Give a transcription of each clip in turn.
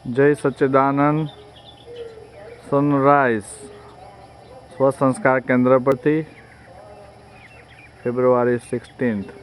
जय सच्चिदानंद सनराइज स्व संस्कार केंद्र परथी फेब्रुआरी 16।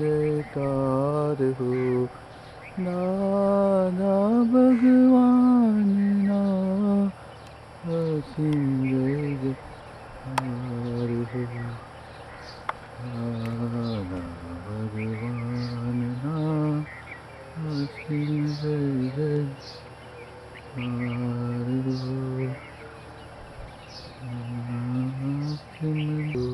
जयकार हो दादा भगवान ना असीम जय जयकार हो दादा भगवान ना असीम जय जयकार हो असीम हो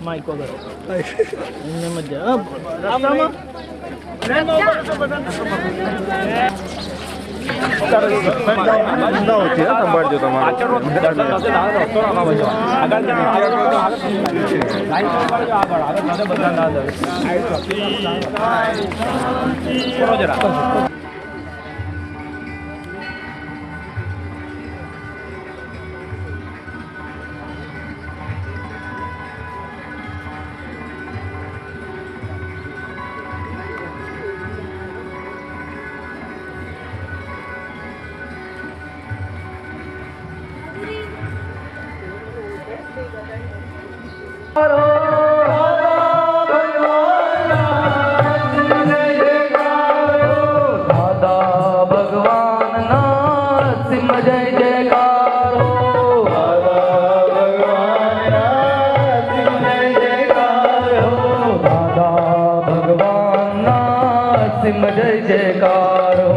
माइक वगैरह इनमें मत जा रास्ता में होती है संभाल जो सिम जय जयकार हो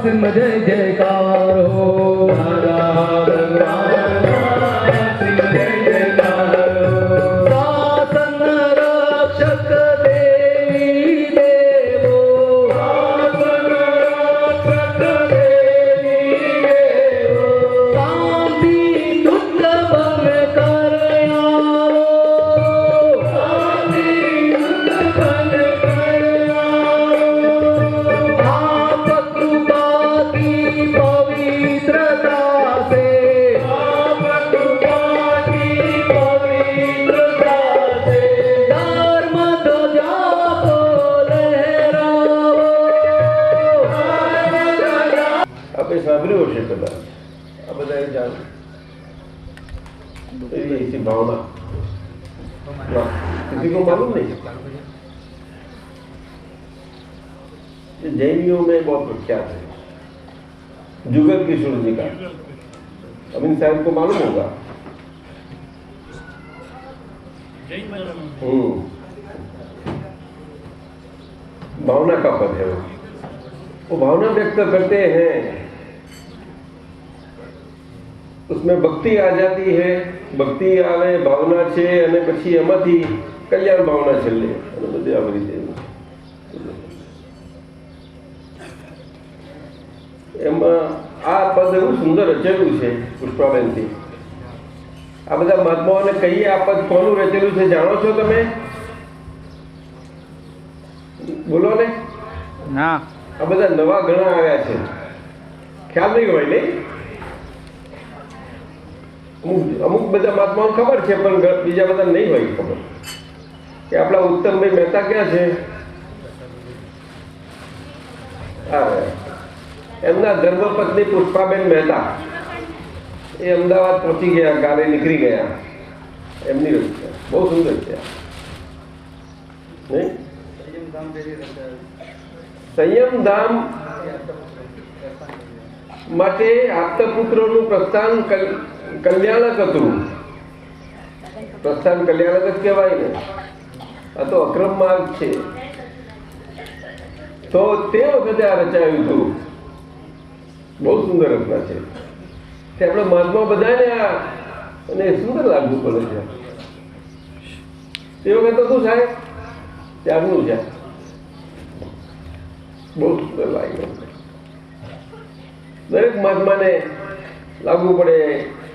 सिम जय जयकार हो शासन रक्षक देवी देवो शासन रक्षक देवी देवो शांति दुष्ट बन कर आओ शांति दुष्ट बन कर आप कृपा की पवित्रता से आप कृपा की पवित्रता से धर्म ध्वजा को लहराओ આપણે સાંભળ્યું હશે કદાચ આ બધા જાણ ऐसी भावना किसी को मालूम नहीं। ये जैनियों में बहुत प्रख्यात है जुगल किशोर जी का, अमीन साहब को मालूम होगा। भावना का पद है वो भावना व्यक्त करते हैं, उसमें भक्ति आ जाती है, भक्ति आवे भावना छे અને પછી એમાંથી કલ્યાણ ભાવના છેલ્લે અને બધી આવી રીતે એમાં આ પદ એવું સુંદર રચેલું છે પુષ્પાબેનથી। આ બધા મહાત્માઓને કહીએ આ પદ કોનું રચેલું છે જાણો છો તમે? બોલો ને। ના, આ બધા નવા ઘણા આવ્યા છે, ખ્યાલ નહીં હોય નહીં? અમુક બધા મહાત્માઓને ખબર છે પણ બીજા બધા નહીં હોય ખબર કે આપણા ઉત્તમભાઈ મહેતા ક્યાં છે? એમના ધર્મપત્ની પુષ્પાબેન મહેતા એ અમદાવાદ પહોંચી ગયા, કાલે નીકળી ગયા। એમની રચના બહુ સુંદર છે નહીં? સંયમ ધામ માટે આપતપુત્રોનું પ્રસ્થાન કલ્યાણક હતું। પ્રસ્થાન કલ્યાણક જ કહેવાય ને, આ તો અક્રમ માર્ગ છે। તો તે વખતે આ રચાયું હતું, બહુ સુંદર રચના છે। તે આપણે મહાત્મા બધાને આ અને સુંદર લાગુ પડે છે। તે વખતે શું થાય ત્યારનું છે, બહુ સુંદર લાગ્યું। દરેક મહાત્માને લાગુ પડે,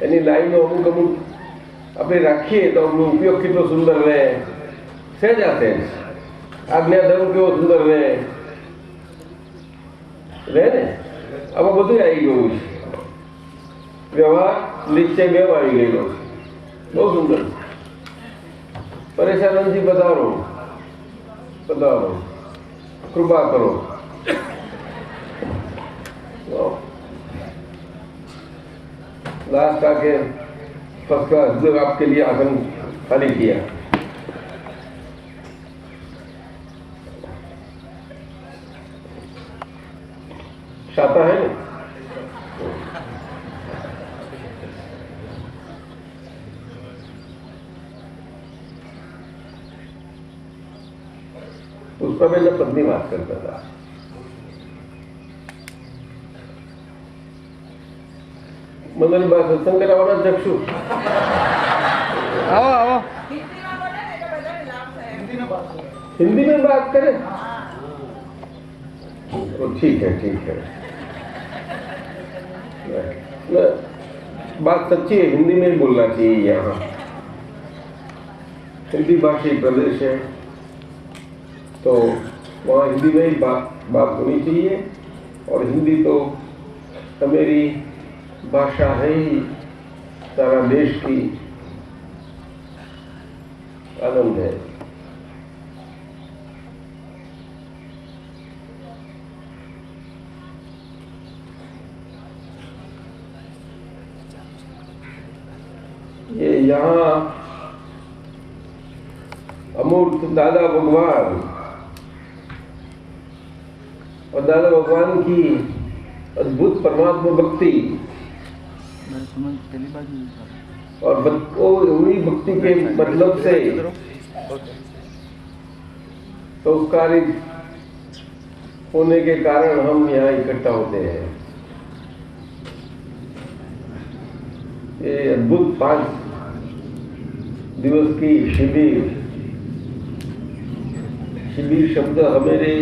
એની લાઈનો અમુક અમુક આપણે રાખીએ તો આપણો ઉપયોગ કેટલો સુંદર રહે। સહેજ આ સહેજ આજ્ઞાધર્મ કેવો સુંદર રહે ને આમાં બધું આવી ગયું છે. વ્યવહાર નિશ્ચય બેવ આવી ગયેલો છે. બહુ સુંદર. પરેશાનથી પધારો પધારો, કૃપા કરો. लास्ट आके फर्स्ट क्लास जो आपके लिए आसन खाली किया. शाता है ना? उस पर मैं पत्नी बात करता था. मदन बा सत्संग करावाना चक्षु आओ आओ हिंदी में बात करें. तो ठीक है बात सच्ची है. हिंदी में ही बोलना चाहिए. यहाँ हिंदी भाषी प्रदेश है तो वहाँ हिंदी में ही बात होनी चाहिए. और हिंदी तो मेरी भाषा है ही सारा देश की आनंद है. ये यहाँ अमूर्त दादा भगवान और दादा भगवान की अद्भुत परमात्मा भक्ति और हुई भक्ति के मतलब से संस्कारित होने के कारण हम यहाँ इकट्ठा होते हैं. ये अद्भुत 5 दिवस की शिविर शब्द हमारे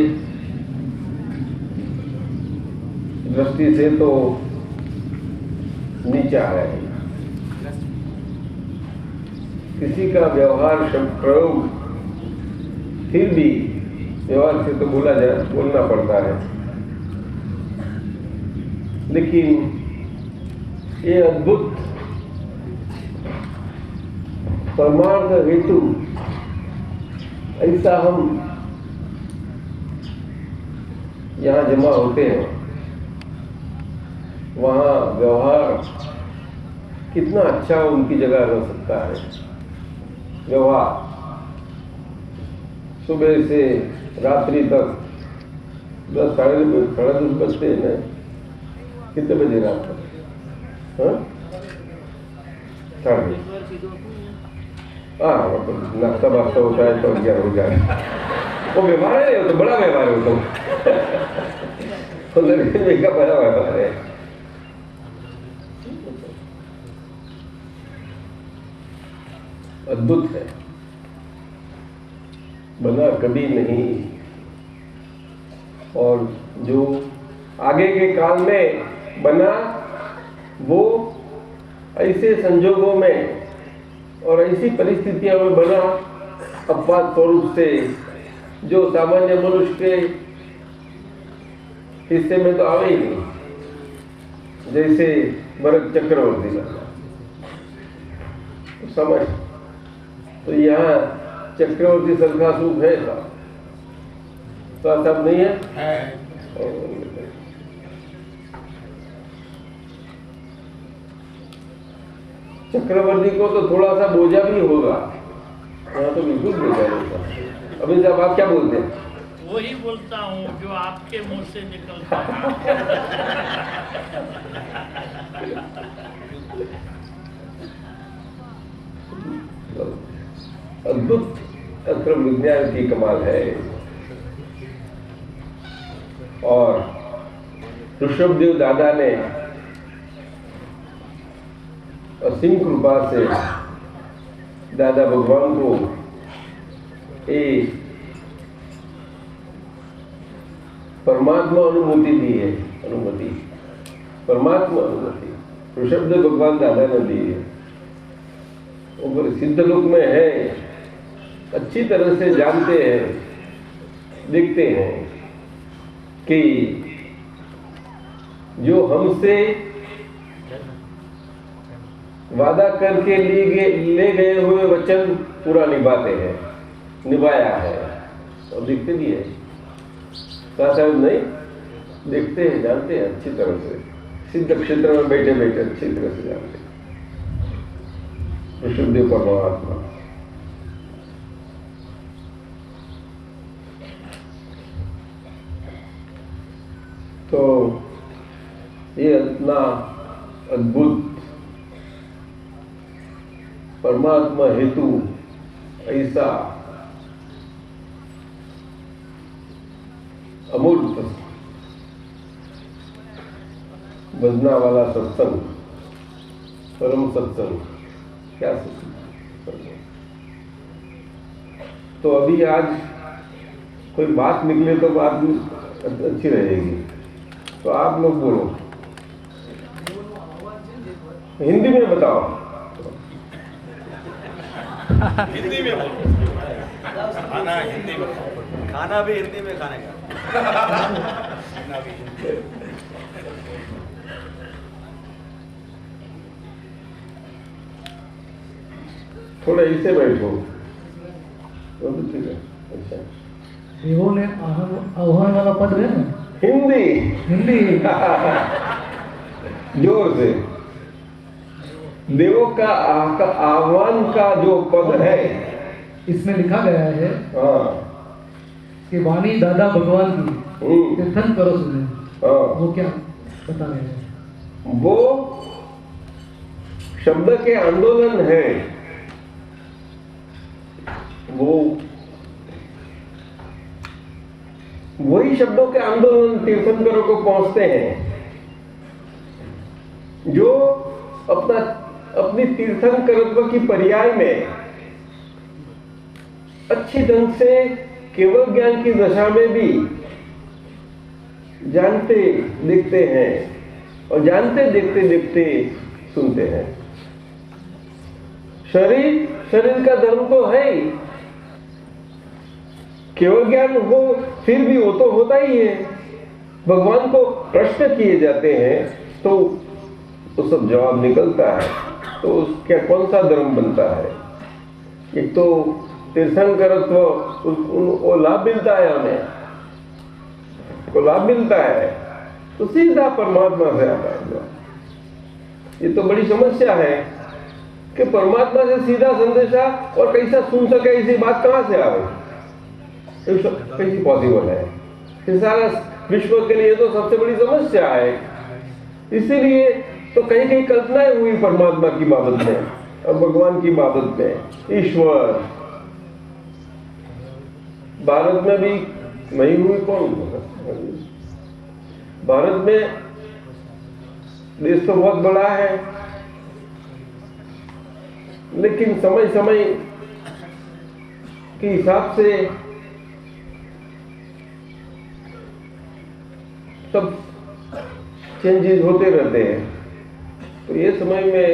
दृष्टि से तो नीचा है. किसी का व्यवहार शब्द प्रयोग फिर भी व्यवहार से तो बोलना पड़ता है. लेकिन ये अद्भुत परमार्थ हेतु ऐसा हम यहाँ जमा होते हैं. वहाँ व्यवहार कितना अच्छा उनकी जगह रह सकता है. व्यवहार सुबह से रात्रि तक 10 साढ़े 10 बजते हैं ना. कितने बजे रात तक? हाँ, मतलब नाश्ता वास्ता होता है तो 11 हो जाए. वो व्यवहार है, तो बड़ा व्यवहार है. तो लड़के का बड़ा व्यवहार है. अद्भुत है. बना कभी नहीं. और जो आगे के काल में बना वो ऐसे संजोगों में और ऐसी परिस्थितियों में बना अपवाद स्वरूप से जो सामान्य मनुष्य के हिस्से में तो आवे ही नहीं. जैसे भरत चक्रवर्ती का समझ. तो यहाँ चक्रवर्ती शंखासूप है तो सब नहीं है. चक्रवर्ती को तो थोड़ा सा बोझा भी होगा. यहाँ तो बिल्कुल बोझा नहीं था. अभी साहब आप क्या बोलते हैं? वही बोलता हूँ जो आपके मुंह से निकलता है. अद्भुत तंत्र विज्ञान की कमाल है. और ऋषभदेव दादा ने असीम कृपा से दादा भगवान को एक परमात्मा अनुभूति दी है. अनुमति परमात्मा अनुभूति ऋषभदेव भगवान दादा ने दी है. वो सिद्ध लोक में है, अच्छी तरह से जानते हैं देखते हैं कि जो हमसे वादा करके ले गए हुए वचन पूरा निभाते हैं, निभाया है और दिखते भी है। साहब नहीं देखते हैं, जानते हैं अच्छी तरह से, सिद्ध क्षेत्र में बैठे बैठे अच्छी तरह से जानते हैं विशुद्ध परमात्मा। तो ये इतना अद्भुत परमात्मा हेतु ऐसा अमूर्त बजना वाला सत्संग, परम सत्संग, क्या सत्संग। तो अभी आज कोई बात निकले तो बात अच्छी रहेगी, तो आप लोग बोलो, हिंदी में बताओ। हिंदी में खाना हिंदी में, खाना भी हिंदी में खाने का। थोड़ा इसे बैठो तो ठीक है। अच्छा, देवों ने आह्वान वाला पद है ना, हिंदी हिंदी जोर से। देवों का आह्वान का जो पद है, इसमें लिखा गया है हाँ, कि वाणी दादा भगवान की तीर्थन करो सुने। हाँ, वो क्या बता रहे हैं? वो शब्द के आंदोलन है, वो वही शब्दों के आंदोलन तीर्थंकरों को पहुंचते हैं, जो अपनी तीर्थंकरत्व की पर्याय में अच्छी ढंग से केवल ज्ञान की दशा में भी जानते देखते हैं और जानते देखते देखते सुनते हैं। शरीर का धर्म तो है ही, केवल ज्ञान हो फिर भी वो तो होता ही है। भगवान को प्रश्न किए जाते हैं तो वो सब जवाब निकलता है, तो उसका कौन सा धर्म बनता है? एक तो तीर्थंकरत्व, वो लाभ मिलता है, हमें को लाभ मिलता है तो सीधा परमात्मा से आता है। ये तो बड़ी समस्या है कि परमात्मा से सीधा संदेशा और कैसा सुन सके, ऐसी बात कहां से आवे? कैसी पॉसिबल है? ये सारा विश्व के लिए तो सबसे बड़ी समस्या है। इसीलिए तो कहीं कहीं कल्पनाएं हुई परमात्मा की बाबत में और भगवान की बाबत में। ईश्वर भारत में भी नहीं हुई, कौन? भारत में देश तो बहुत बड़ा है, लेकिन समय समय के हिसाब से सब चेंजेस होते रहते हैं। तो ये समय में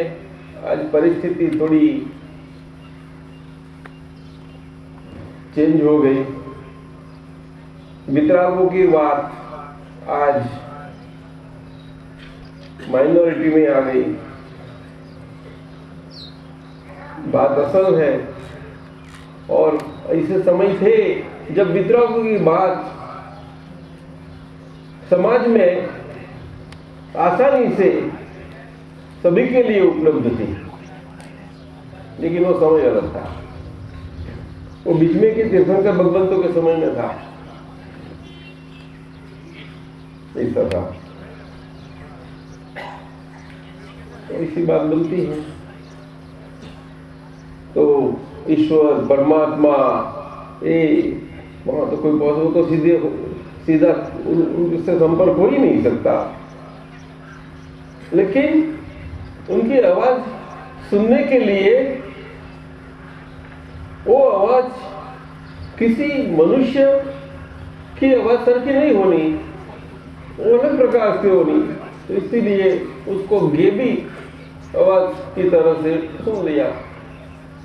आज परिस्थिति थोड़ी चेंज हो गई। वितरागों की बात आज माइनॉरिटी में आ गई। बात असल है, और ऐसे समय थे जब वितरागों की बात समाज में आसानी से सभी के लिए उपलब्ध थी, लेकिन वो समय अलग था। वो बीच में के तीर्थंकर भगवंतों के समय में था, ऐसा था। ऐसी बात बनती है। तो ईश्वर परमात्मा वहां तो कोई वो तो सीधा उनसे संपर्क हो ही नहीं सकता, लेकिन उनकी आवाज सुनने के लिए वो आवाज किसी मनुष्य की आवाज सर की नहीं होनी, वो अलग प्रकार से होनी। तो इसीलिए उसको गेबी आवाज की तरह से सुन लिया।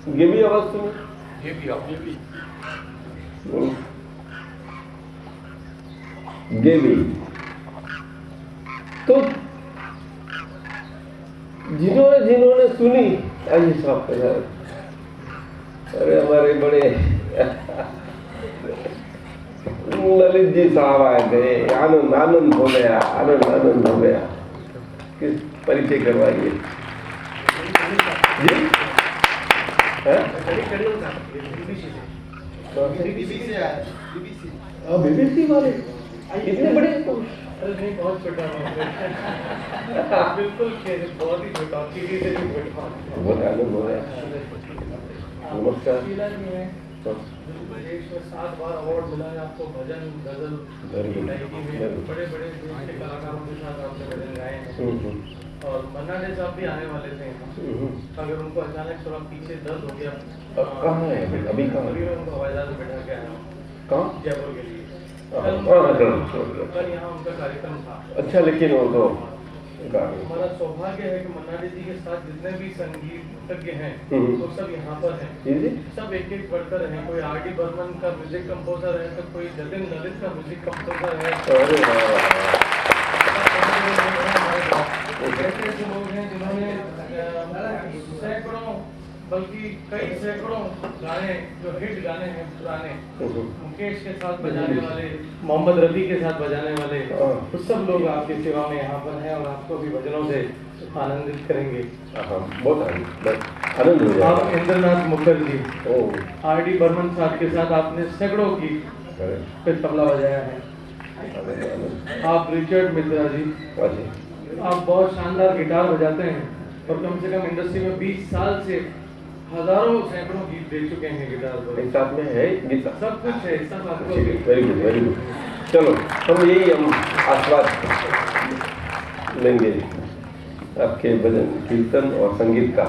गेबी आवाज सुनी, गेली तो जिन्होंने सुनी आइए साहब पधारो। अरे हमारे बड़े ललित जी साहब आए थे, आनंद आनंद हो गया, आनंद आनंद हो गया। किस परिचय करवाइए जी? बीबीसी वाले इतने बड़े अरे नहीं, बहुत छोटा बिल्कुल बहुत ही छोटा, टीवी से भी छोटा। बहुत आनंद हो गया। नमस्कार। देश में 7 बार अवार्ड मिला है आपको, भजन गजल गायकी में बड़े बड़े देश के कलाकारों के साथ आपने भजन गाए हैं। और मन्ना डे साहब भी आने वाले थे। अगर उनको अचानक थोड़ा पीछे दर्द हो गया, कहाँ है अभी? कहाँ? अभी मैं उनको हवाई जहाज में बैठा के आया हूँ। कहाँ? जयपुर के लिए। कल यहाँ उनका कार्यक्रम था। अच्छा, लेकिन वो तो हमारा सौभाग्य है कि मन्ना डे जी के साथ जितने भी संगीतज्ञ हैं वो सब यहाँ पर हैं। सब एक एक बढ़कर हैं। कोई आर डी बर्मन का म्यूजिक कंपोजर है, तो कोई जतिन ललित का म्यूजिक कंपोजर है। ऐसे ऐसे लोग हैं जिन्होंने सैकड़ों बल्कि कई सैकड़ों गाने जो हिट गाने हैं पुराने, मुकेश के साथ बजाने वाले, मोहम्मद रफी के साथ बजाने वाले, तो सब लोग आपकी सेवा में यहाँ पर हैं और आपको भी भजनों से आनंदित करेंगे। बहुत आनंद हो गया। आप इंद्रनाथ मुखर्जी, आर डी बर्मन साहब के साथ आपने सैकड़ों की पे तबला बजाया है। आप रिचर्ड मित्रा जी, आप बहुत शानदार गिटार बजाते हैं और कम से कम इंडस्ट्री में 20 साल से हजारों सैकड़ों गीत दे चुके हैं गिटार पर। एक साथ में है गीत, सब कुछ है, सब आपको। Very good, very good. चलो हम यही आशीर्वाद लेंगे आपके भजन कीर्तन और संगीत का।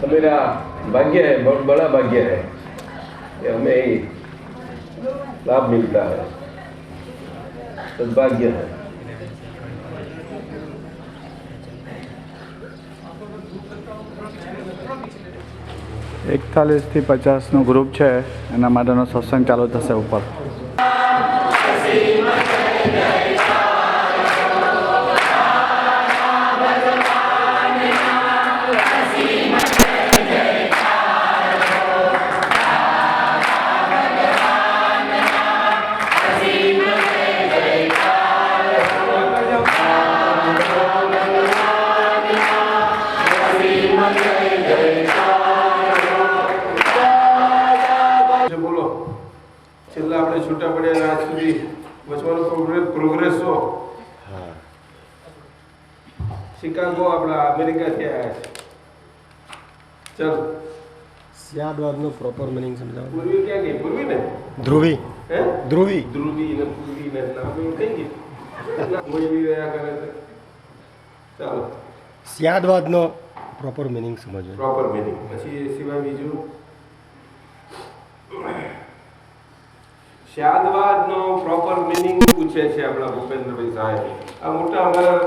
तो मेरा भाग्य है, बहुत बड़ा भाग्य है कि हमें लाभ मिलता है, सद्भाग्य है। એકતાલીસ થી 50નું ગ્રુપ છે, એના માટેનો સત્સંગ ચાલુ થશે ઉપર. છૂટા પડ્યા આજ સુધી વચવાનો પ્રોગ્રેસ છો. શિકાગો આપણા અમેરિકાથી આવ્યા છે. ચલ સ્યાદવાદનો પ્રોપર મિનિંગ સમજાવો. પૂર્વી ક્યાં ગઈ? પૂર્વી ને ધ્રુવી. હે ધ્રુવી ધ્રુવી ને પૂર્વી ને નામ એવું કઈ ગઈ મોઈ રહ્યા કરે છે. ચાલો સ્યાદવાદનો પ્રોપર મિનિંગ સમજો. પ્રોપર મિનિંગ પછી એ સિવાય બીજું સ્યાદવાદનો પ્રોપર મિનિંગ પૂછે છે આપણા ભૂપેન્દ્રભાઈ સાહેબ. આ મોટા અમારા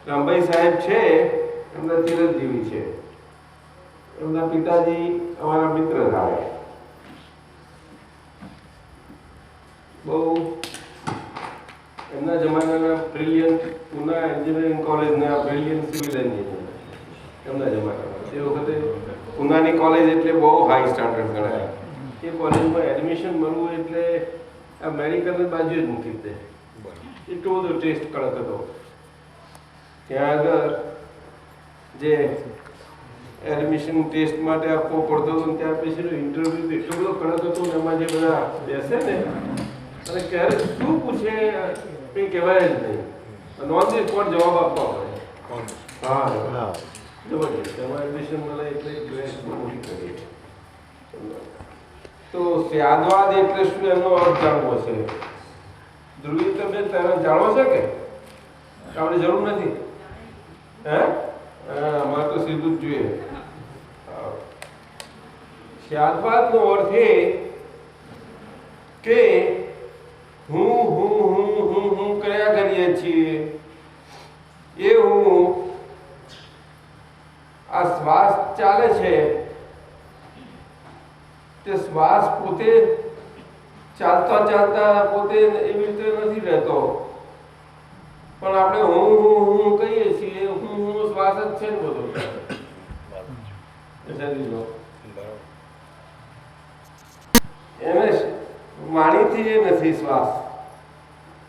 રામભાઈ સાહેબ છે, એમના ચિરંજીવી છે. એમના પિતાજી અમારા મિત્ર થાય. બહુ એમના જમાનાના બ્રિલિયન્ટ પુના એન્જિનિયરિંગ કોલેજના બ્રિલિયન્ટ સિવિલ એન્જિનિયર એમના જમાનામાં. તે વખતે પુનાની કોલેજ એટલે બહુ હાઈ સ્ટાન્ડર્ડ ગણાય. એ કોલેજમાં એડમિશન મળવું એટલે અમેરિકનની બાજુ જ મૂકી દે. એટલો બધો ટેસ્ટ કડક હતો ત્યાં આગળ. જે એડમિશન ટેસ્ટ માટે આપવો પડતો હતો ને ત્યાર પછીનો ઇન્ટરવ્યુ એટલો બધો કડક હતો ને એમાં જે બધા બેસે ને અને ક્યારે શું પૂછે કંઈ કહેવાય જ નહીં. નોન ધ સ્પોટ જવાબ આપવા પડે. હા જબરજસ્ત. એમાં એડમિશન મળે એટલે ગ્રેસ બહુ મોટી કરી. તો સ્યાદવાદ એટલે શું એનો અર્થ જાણવો છે. ધ્રુવી તમે જાણો છો કે આપણે જરૂર નથી? હે અમારે તો સીધું જ જોઈએ. સ્યાદવાદનો અર્થ એ કે હું હું હું હું હું કર્યા કરીએ છીએ એ હું આ શ્વાસ ચાલે છે તે શ્વાસ પોતે ચાલતા ચાલતા પોતે એવી રીતે નથી રહેતો, પણ આપણે હું હું હું કહીએ છીએ, હું હું શ્વાસ જ છે ને બધો. એને વાણીથી એ નથી શ્વાસ,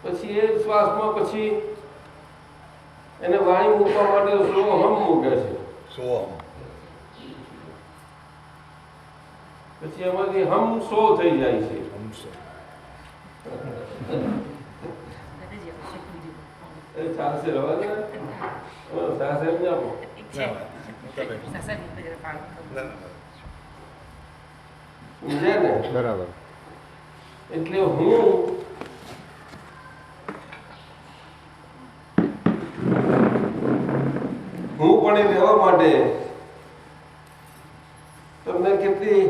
પછી એ શ્વાસમાં પછી એને વાણી મૂકવા માટે સોહમ મૂકે છે. પછી એમાંથી હમ સો થઈ જાય છે. એ ચાલશે રવા દે, ચાલશે એમ જ આપો. સમજ્યા ને? બરાબર. એટલે હું પણ એ રહેવા માટે તમને કેટલી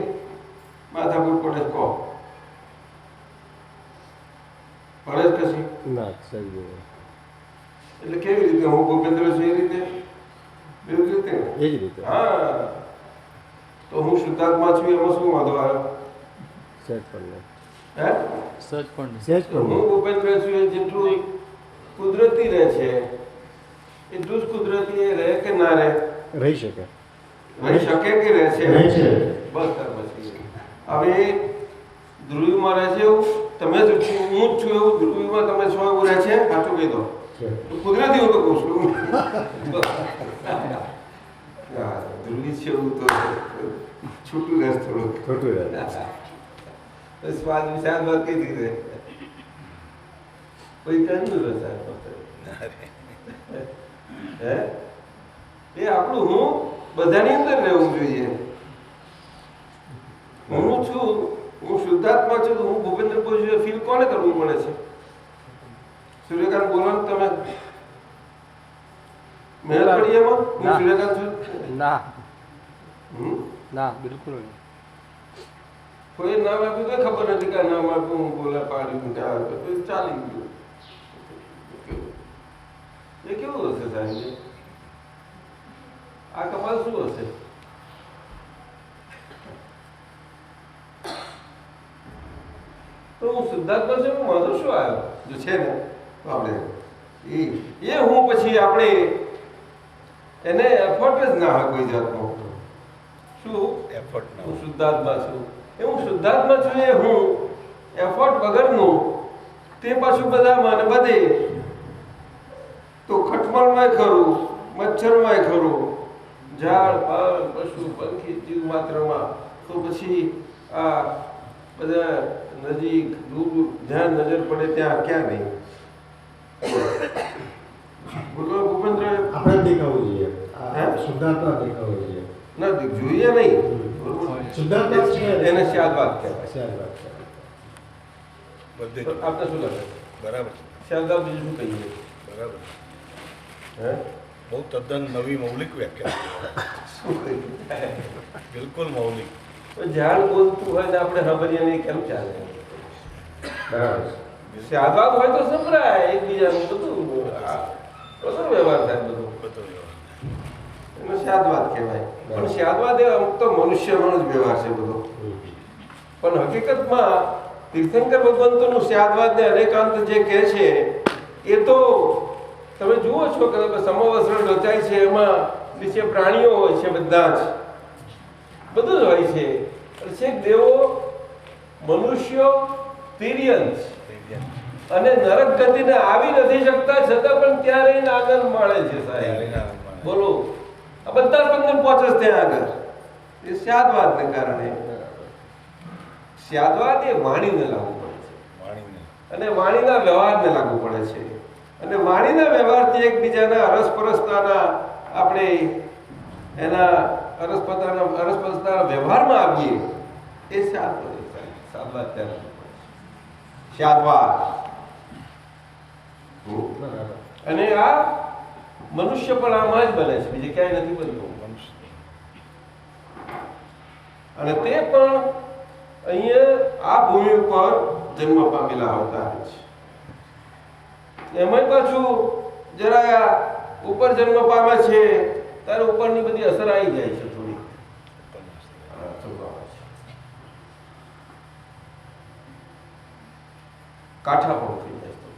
માથાકૂટ પડે કહો? પડે જ કશી ના, સહી. એટલે કેવી રીતે હું ભૂપેન્દ્ર છું એ રીતે, એવી રીતે ને? એ જ રીતે. હા, તો હું શુદ્ધાત્મા છું એમાં શું વાંધો આવ્યો? સહેજ પણ નહીં. હે? સહેજ હું પણ નહીં. ભૂપેન્દ્ર છું એ જેટલું કુદરતી રહે છે એટલું જ કુદરતી એ રહે કે ના રહે? રહી શકે. રહી શકે કે રહે છે? રહે છે. બસ ત્યાર પછી હવે ધ્રુવીમાં રહે છે એવું તમે જ હું જ છું એવું ધ્રુવીમાં તમે છો એવું રહે છે? સાચું કહી દો. કુદરતી હું તો કહું છું. ધ્રુવી છે એવું તો છૂટું રહે થોડુંક. ખોટું રહે. સ્વાદ વિશાદ વાત કઈ રીતે કોઈ કંદુ રસાય હે એ આપણું હું બધાની અંદર રહેવું જોઈએ. હું છું, હું શુદ્ધાત્મા છું, હું ભૂપેન્દ્ર બોલું ફીલ કોને કરવું પડે છે? સૂર્યકાંત બોલો ને તમે, મહેનત પડી એમાં? હું સૂર્યકાંત છું? ના, ના, બિલકુલ નહીં. કોઈ નામ આપ્યું તો ખબર નથી કે નામ આપ્યું, હું બોલા પાડ્યું ત્યાં ચાલી ગયું. એ કેવું હશે સાહેબ? આ કપાલ શું હશે? તો હું શુદ્ધાત્મા છે, હું વાંધો શું આવ્યો? જો છે ને તો આપણે એ હું પછી આપણે એને એફર્ટ જ ના હોય કોઈ જાતનો. શું એફર્ટ ના? હું શુદ્ધાત્મા છું એ હું શુદ્ધાત્મા છું એ હું એફર્ટ વગરનું તે પાછું બધામાં ને બધે તો ખટમળમાંય ખરું, મચ્છરમાંય ખરું, ઝાડ પાન પશુ પંખી જીવ માત્રમાં, તો પછી આ બધા નજીક દૂર જ્યાં નજર પડે ત્યાં ક્યાં નહીં. બોલો ભૂપેન્દ્ર, આપણે દેખાવું જોઈએ. હે? શુદ્ધાત્મા દેખાવું જોઈએ. ના જોઈએ નહીં. શુદ્ધાત્મા છે એને શાદ વાત કહેવાય. સહેજ વાત છે. આપણે શું લાગે? બરાબર. શારદા બીજું શું કહીએ? બરાબર. હે? બહુ તદ્દન નવી મૌલિક વ્યાખ્યા. શું કહીએ? બિલકુલ મૌલિક. ઝાડ બોલતું હોય ને આપણે ખબરીએ નહીં કેમ ચાલે? બરાબર. શાદવાદ હોય તો સંભળાય એકબીજાનું બધું બધો વ્યવહાર થાય બધું. એનો શાદવાદ કહેવાય. પણ શાદવાદ એ અમુક તો મનુષ્યનો જ વ્યવહાર છે બધો. પણ હકીકતમાં તીર્થંકર ભગવંતોનું શાદવાદ ને અનેકાંત જે કહે છે એ તો તમે જુઓ છો કે સમવસ્ત્ર રચાય છે, એમાં નીચે પ્રાણીઓ હોય છે, બધા જ બધું જ હોય છે. છેક દેવો, મનુષ્યો, તિર્યંશ અને નરક ગતિને આવી નથી શકતા છતાં પણ ત્યારે એને આનંદ મળે છે સાહેબ. બોલો, આ બધા જ બંધન પહોંચે છે ત્યાં આગળ. એ શાદવાદને કારણે. શાદવાદ એ વાણીને લાગુ પડે છે અને વાણીના વ્યવહારને લાગુ પડે છે. અને વાણીના વ્યવહારથી એકબીજાના અરસપરસતાના આપણે એના અરસપરસતાના વ્યવહારમાં આવીએ એ શાદવાદ ત્યારે શાદવાદ. અને આ મનુષ્ય પણ આમાં જ બને છે, બીજે ક્યાંય નથી બનતું. અને તે પણ અહીંયા આ ભૂમિ ઉપર જન્મ પામેલા અવતાર છે. એમાં પાછું જરા ઉપર જન્મ પામે છે ત્યારે ઉપરની બધી અસર આવી જાય છે થોડી. કાઠાપણું થઈ જાય છે.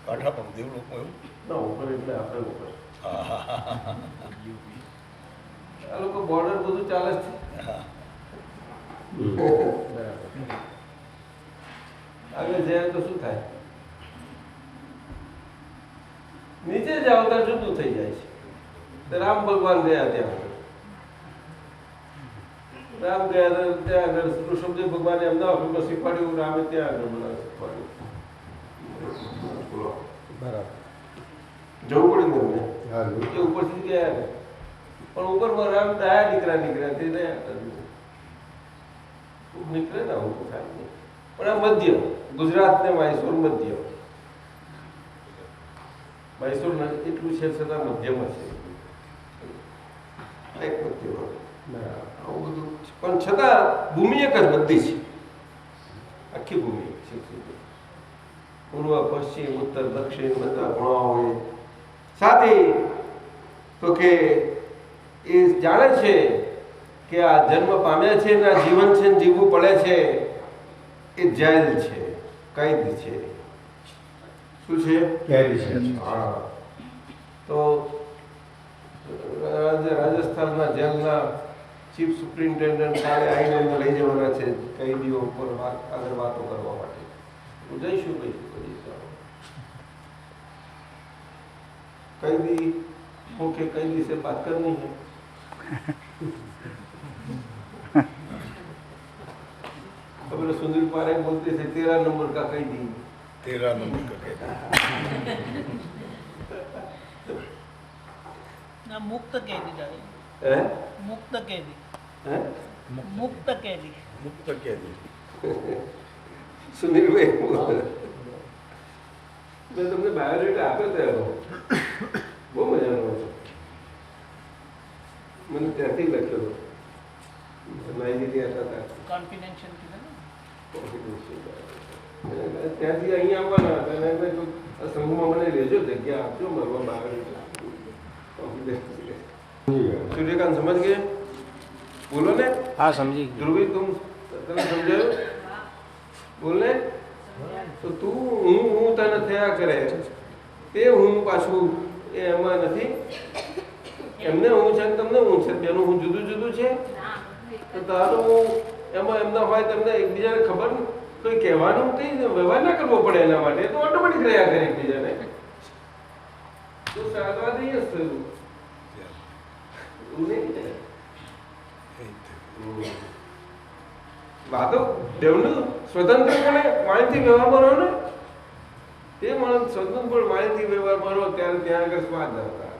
કાંઠા પણ દેવ લોકો એવું ના ઉપર એટલે આપણે ઉપર હા હા હા હા આ લોકો બોર્ડર બધું ચાલે છે. આગળ જાય તો શું થાય? નીચે જાઓ ત્યાં જુદું થઈ જાય છે. તો રામ ભગવાન ગયા ત્યાં રામ ગયા ત્યાં આગળ ઋષભદેવ ભગવાને એમના ઓફિસમાં શીખવાડ્યું, રામે ત્યાં આગળ મને શીખવાડ્યું. બરાબર. જવું પડે ને એમને. હા, એ ઉપરથી ગયા ને પણ ઉપરમાં રામ દયા દીકરા નીકળ્યા તે દયા કર્યું. ખૂબ નીકળે ને આવું થાય નહીં. પણ આ મધ્ય ગુજરાત ને મૈસૂર મધ્ય મૈસૂર એટલું છે છતાં મધ્યમાં છે એક મધ્યમાં આવું બધું પણ છતાં ભૂમિ એક જ બધી છે. આખી ભૂમિ છે. પૂર્વ પશ્ચિમ ઉત્તર દક્ષિણ બધા ખૂણા હોય સાથે તો કે એ જાણે છે કે આ જન્મ પામ્યા છે ને આ જીવન છે ને જીવવું પડે છે એ જેલ છે, કૈદ છે. શું છે? કેદ છે. હા. તો રાજસ્થાનના જેલના ચીફ સુપ્રિન્ટેન્ડન્ટ કાલે આવીને અમને લઈ જવાના છે કૈદીઓ ઉપર આગળ વાતો કરવા માટે. હું જઈશું कैदी होके कैदी से बात करनी है. अब सुनील पारेख बोलते थे 13 नंबर का कैदी. 13 नंबर का कैदी. ना मुक्त कैदी डाले. मुक्त कैदी. मुक्त कैदी. मुक्त कैदी. सुनील भाई મેં તમને બાયોડેટા આપ્યો હતો એનો બહુ મજાનો હતો. મને ત્યાંથી લખ્યો હતો માહિતી હતા કોન્ફિડેન્શિયલ ત્યાંથી અહીં આવવાના હતા અને આ સંઘમાં મને લેજો જગ્યા આપજો મારવા બાયોડેટા. सूर्यकांत समझ गए? बोलो ने. हाँ समझी. ध्रुवी तुम तने समझायो? बोलने तो તું હું તને થયા કરે તે હું પાછું એમાં નથી. એમને હું છે ને તમને હું છે બેનું હું જુદું જુદું છે તો તારું એમાં એમના હોય તમને એકબીજાને ખબર કોઈ કહેવાનું કંઈ વ્યવહાર ના કરવો પડે એના માટે તો ઓટોમેટિક રહ્યા કરે એકબીજાને. તો સાદવાદ જ થયું એવું નહીં. વાતો દેવનું સ્વતંત્રપણે માહિતી વ્યવહારમાં રહો ને તે માણસ સ્વતંત્રપણે માહિતી વ્યવહારમાં રહો ત્યારે ત્યાં આગળ સ્વાદ આવતા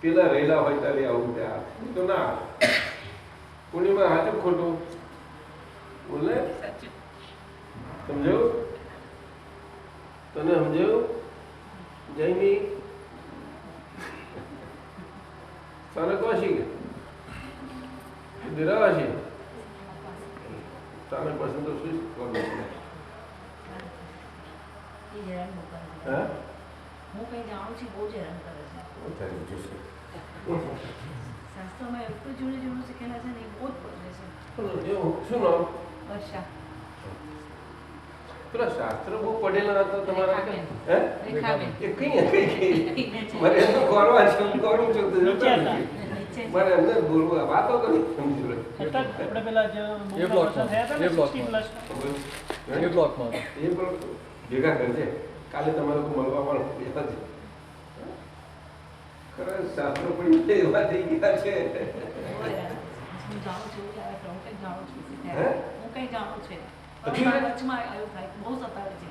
પેલા રહેલા હોય ત્યારે આવું ત્યાં તો ના પૂર્ણિમા હાચું ખોટું બોલે સમજાયું? તને સમજાયું? જયની તને કોશી કે દિરાવાશી તારે પસંદ તો શું કરવું? હા હું કઈ જાણું છું બહુ જ હેરાન કરે છે. શાસ્ત્રોમાં એટલું જૂનું જૂનું શીખેલા છે ને એ બહુ જ બદલે છે. શું નામ? વર્ષા પેલા શાસ્ત્ર બહુ પડેલા હતા તમારા? હે રેખાબેન એ કઈ મારે એમ તો ગોરવા છે હું ગોરું છું મારે એમને બોલવા વાતો કરી સમજી લો. આપણે પેલા જે બ્લોકમાં એ પણ ભેગા કરજે કાલે તમારે મળવા પણ બેઠા છે. ખરા શાસ્ત્રો પણ એવા થઈ ગયા છે. હું જાણું છું હું કઈ જાણું છું હે? હું કઈ જાણું છું હજી ને? વચમાં આવ્યું થાય બહુ સતાવે છે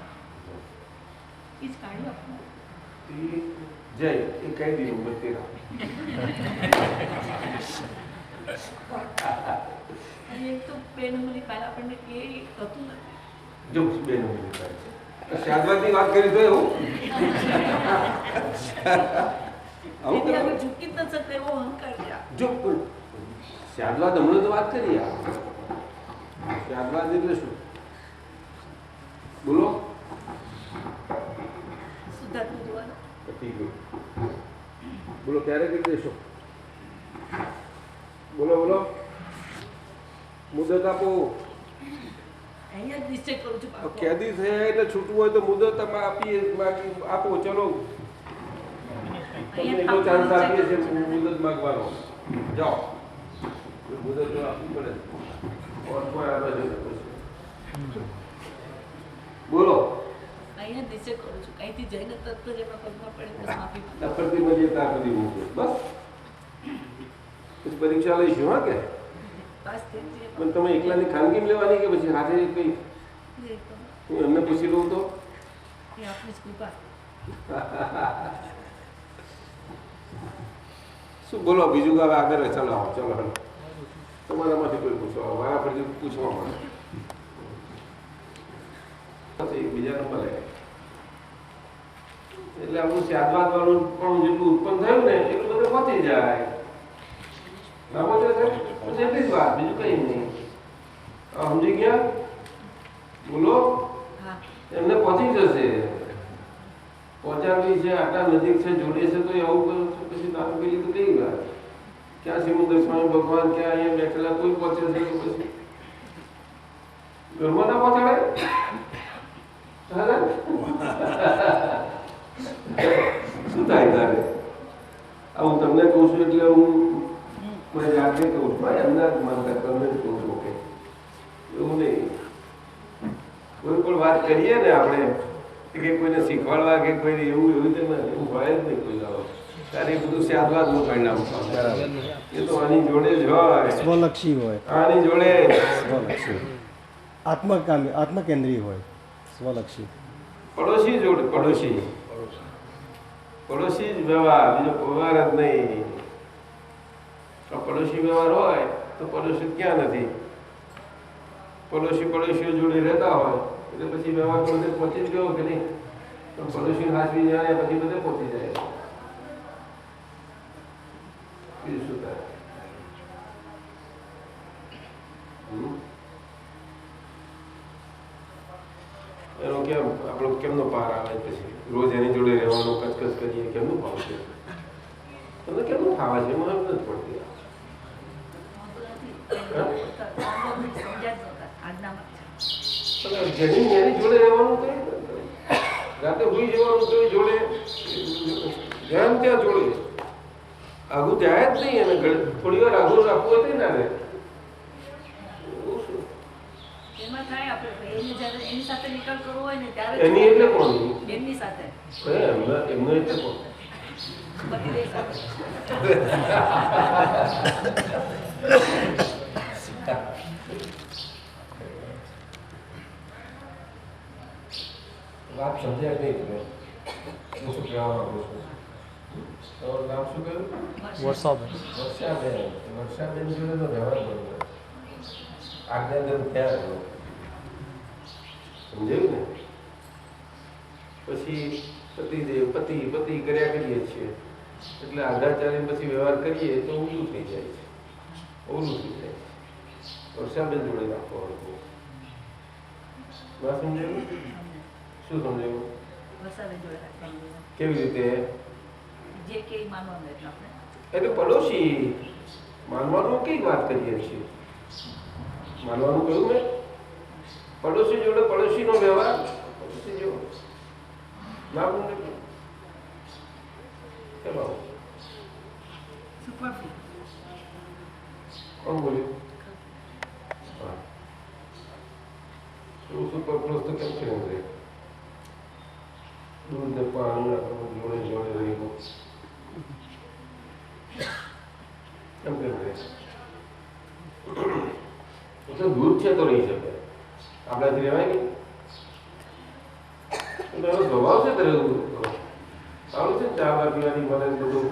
એ જ કાઢી આપો. જય એ કહી દીધું બધી અને એક તો બે નંબરની ફાઇલ આપણને કે હતું ને જો બે નંબરની ફાઇલ છે. શાદવાદની વાત કરી તો એવું આવું તેથી કરવું? હવે ઝૂકી જ ન શકતા એવો અહંકાર છે આ. જો શાદવાદ હમણાં તો વાત કરી શાદવાદ એટલે શું બોલો? શુદ્ધાત્મા જોવાનો પતી ગયું. બોલો ક્યારે કરી દેશો? બોલો બોલો મુદત આપો. અહીંયા જ નિશ્ચય કરું છું પાકો. કેદી થયા એટલે છૂટવું હોય તો મુદત તમે આપો ચલો તમને એટલો ચાન્સ આપીએ છીએ મુદત માંગવાનો જાઓ મુદત તો આપવી પડે ઓર કોઈ આવે છે પછી બોલો અહીંયા જ નિશ્ચય કરું છું કંઈથી જઈને તરત જ એમના પગમાં પડે તો માફી માંગુ. નફરતી મજે ત્યાં સુધી મૂકે બસ પછી પરીક્ષા લઈશું હા કે બસ તે જ પણ તમે એકલાની ખાનગી લેવાની કે પછી હાથે કઈ હું એમને પૂછી લઉં તો એ આપણી જ કૃપા. શું બોલો બીજું કે હવે આગળ ચાલો આવો ચાલો હાલો તમારામાંથી કોઈ પૂછો મારા પરથી પૂછવા મળે બીજા નંબર એટલે આપણું સ્યાદવાદ વાળું પણ જેટલું ઉત્પન્ન થયું ને એટલું બધું પહોંચી જાય ના પહોંચે છે પછી એટલી જ વાત બીજું કઈ નહીં સમજી ગયા બોલો હા એમને પહોંચી જશે પહોંચાડવી છે આટલા નજીક છે જોડે છે તો એવું કરો છો પછી નામ પેલી તો કઈ વાત ક્યાં સિમંદર સ્વામી ભગવાન ક્યાં અહીંયા બેઠેલા કોઈ પહોંચે છે તો પછી ઘરમાં ના પહોંચાડે શું થાય તારે હું તમને કહું છું એટલે હું મને જાતે કહું છું એમના જ માનતા તમને જ કહું છું કે એવું નહીં કોઈ પણ વાત કરીએ ને આપણે કે કોઈને શીખવાડવા કે કોઈને એવું એવું તો એવું હોય જ નહીં કોઈ દાડો ત્યારે એ બધું સ્યાદવાદનું પરિણામ એ તો આની જોડે જ હોય સ્વલક્ષી હોય આની જોડે સ્વલક્ષી આત્મકેન્દ્રી હોય સ્વલક્ષી પડોશી જોડે પડોશી જ વ્યવહાર બીજો વ્યવહાર જ નહીં પડોશી વ્યવહાર હોય તો પડોશી ક્યાં નથી પડોશીઓ જોડે રહેતા હોય એટલે પછી વ્યવહાર બધે પહોંચી જ ગયો કે નહીં તો પડોશી હાથવી જાય પછી બધે પહોંચી જાય બીજું શું થાય એનો કેમ આપણો કેમનો પાર આવે પછી રોજ એની જોડે રહેવાનું કચકચ કરીએ કેમનું ભાવશે તમને કેમનું ફાવે છે મને નથી પડતી એની જોડે રહેવાનું કઈ રાતે હોઈ જવાનું કઈ જોડે ધ્યાન ત્યાં જોડે આગું જાય જ નહીં અને થોડી વાર આગું રાખવું હતું ના રે એમાં થાય આપણે એને જ્યારે એની સાથે નિકાલ કરવો હોય ને ત્યારે એની એટલે કોણ એમની સાથે એમનો એટલે કોણ પતિદેવ સાથે વાત સમજાય નહીં તમે હું શું કહેવા માંગુ છું તમારું નામ શું કહ્યું વર્ષાબેન વર્ષાબેન જોડે તો વ્યવહાર બરોબર આજ્ઞાધર્મ થયા રહ્યો સમજાયું ને પછી પતિ કર્યા કરીએ છીએ એટલે આધાચાર્ય પછી વ્યવહાર કરીએ તો ઊંધું થઈ જાય છે વર્ષાબેન જોડે રાખવાનું ના સમજાયું શું સમજાયું વરસાદે જોડે રાખવાનું. કેવી રીતે જે કે ઈ માનવાનું એટલે આપણે એટલે પડોશી માનવાનું કઈ વાત કરીએ છીએ માનવાનું કહ્યું મેં પડોશી જોડે પડોશીનો વ્યવહાર પડોશી જેવો ના બોલે કેમ આવું સુપરફ્લુડ કોણ બોલ્યું હા એવું સુપરફ્લુસ તો કેમ છે દૂધ ને પાણી જોડે રહ્યું કેમ કેમ રહે તો દૂધ છે તો રહી શકે આપણાથી રહેવાય નહીં એનો સ્વભાવ છે તો રહેવું સારું છે ચા બા પીવાની મળે બધું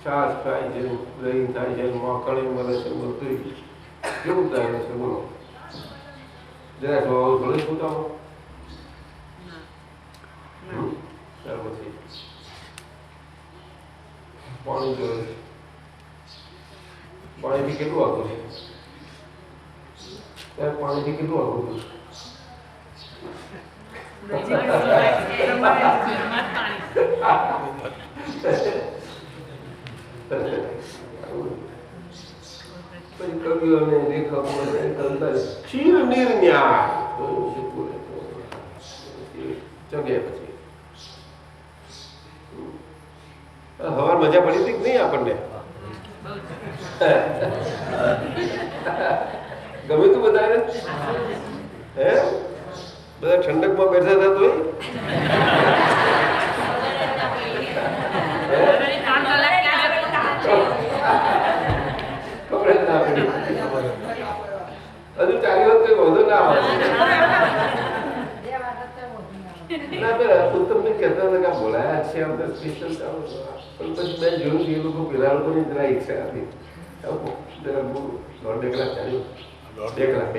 છાશ ખાય છે દહીં થાય છે માખણ મળે છે બધું કેવું થાય છે બોલો જરા સ્વભાવ થોડો છૂટાવો ત્યાર પછી પાણી જોઈએ પાણીથી કેટલું આગળ છે ત્યારે પાણીથી કેટલું આગળ છે પછી કવિઓને લેખકોને કવિતા શિર નિર્ન્યાય ચગે પછી હવાર મજા પડી હતી કે નહીં આપણને? ગમે તું બધાને હે બધા ઠંડકમાં બેઠા હતા તોય હજુ ચાલી વાત કઈ વાંધો ના આવે ના પેલા ઉત્તમને કહેતા હતા કે બોલાયા છે આપણે સ્પેશિયલ પણ પછી મેં જોયું કે એ લોકો પેલા લોકોની જરા ઈચ્છા હતી જરા બહુ દોઢ 2 કલાક ચાલ્યું 2 કલાક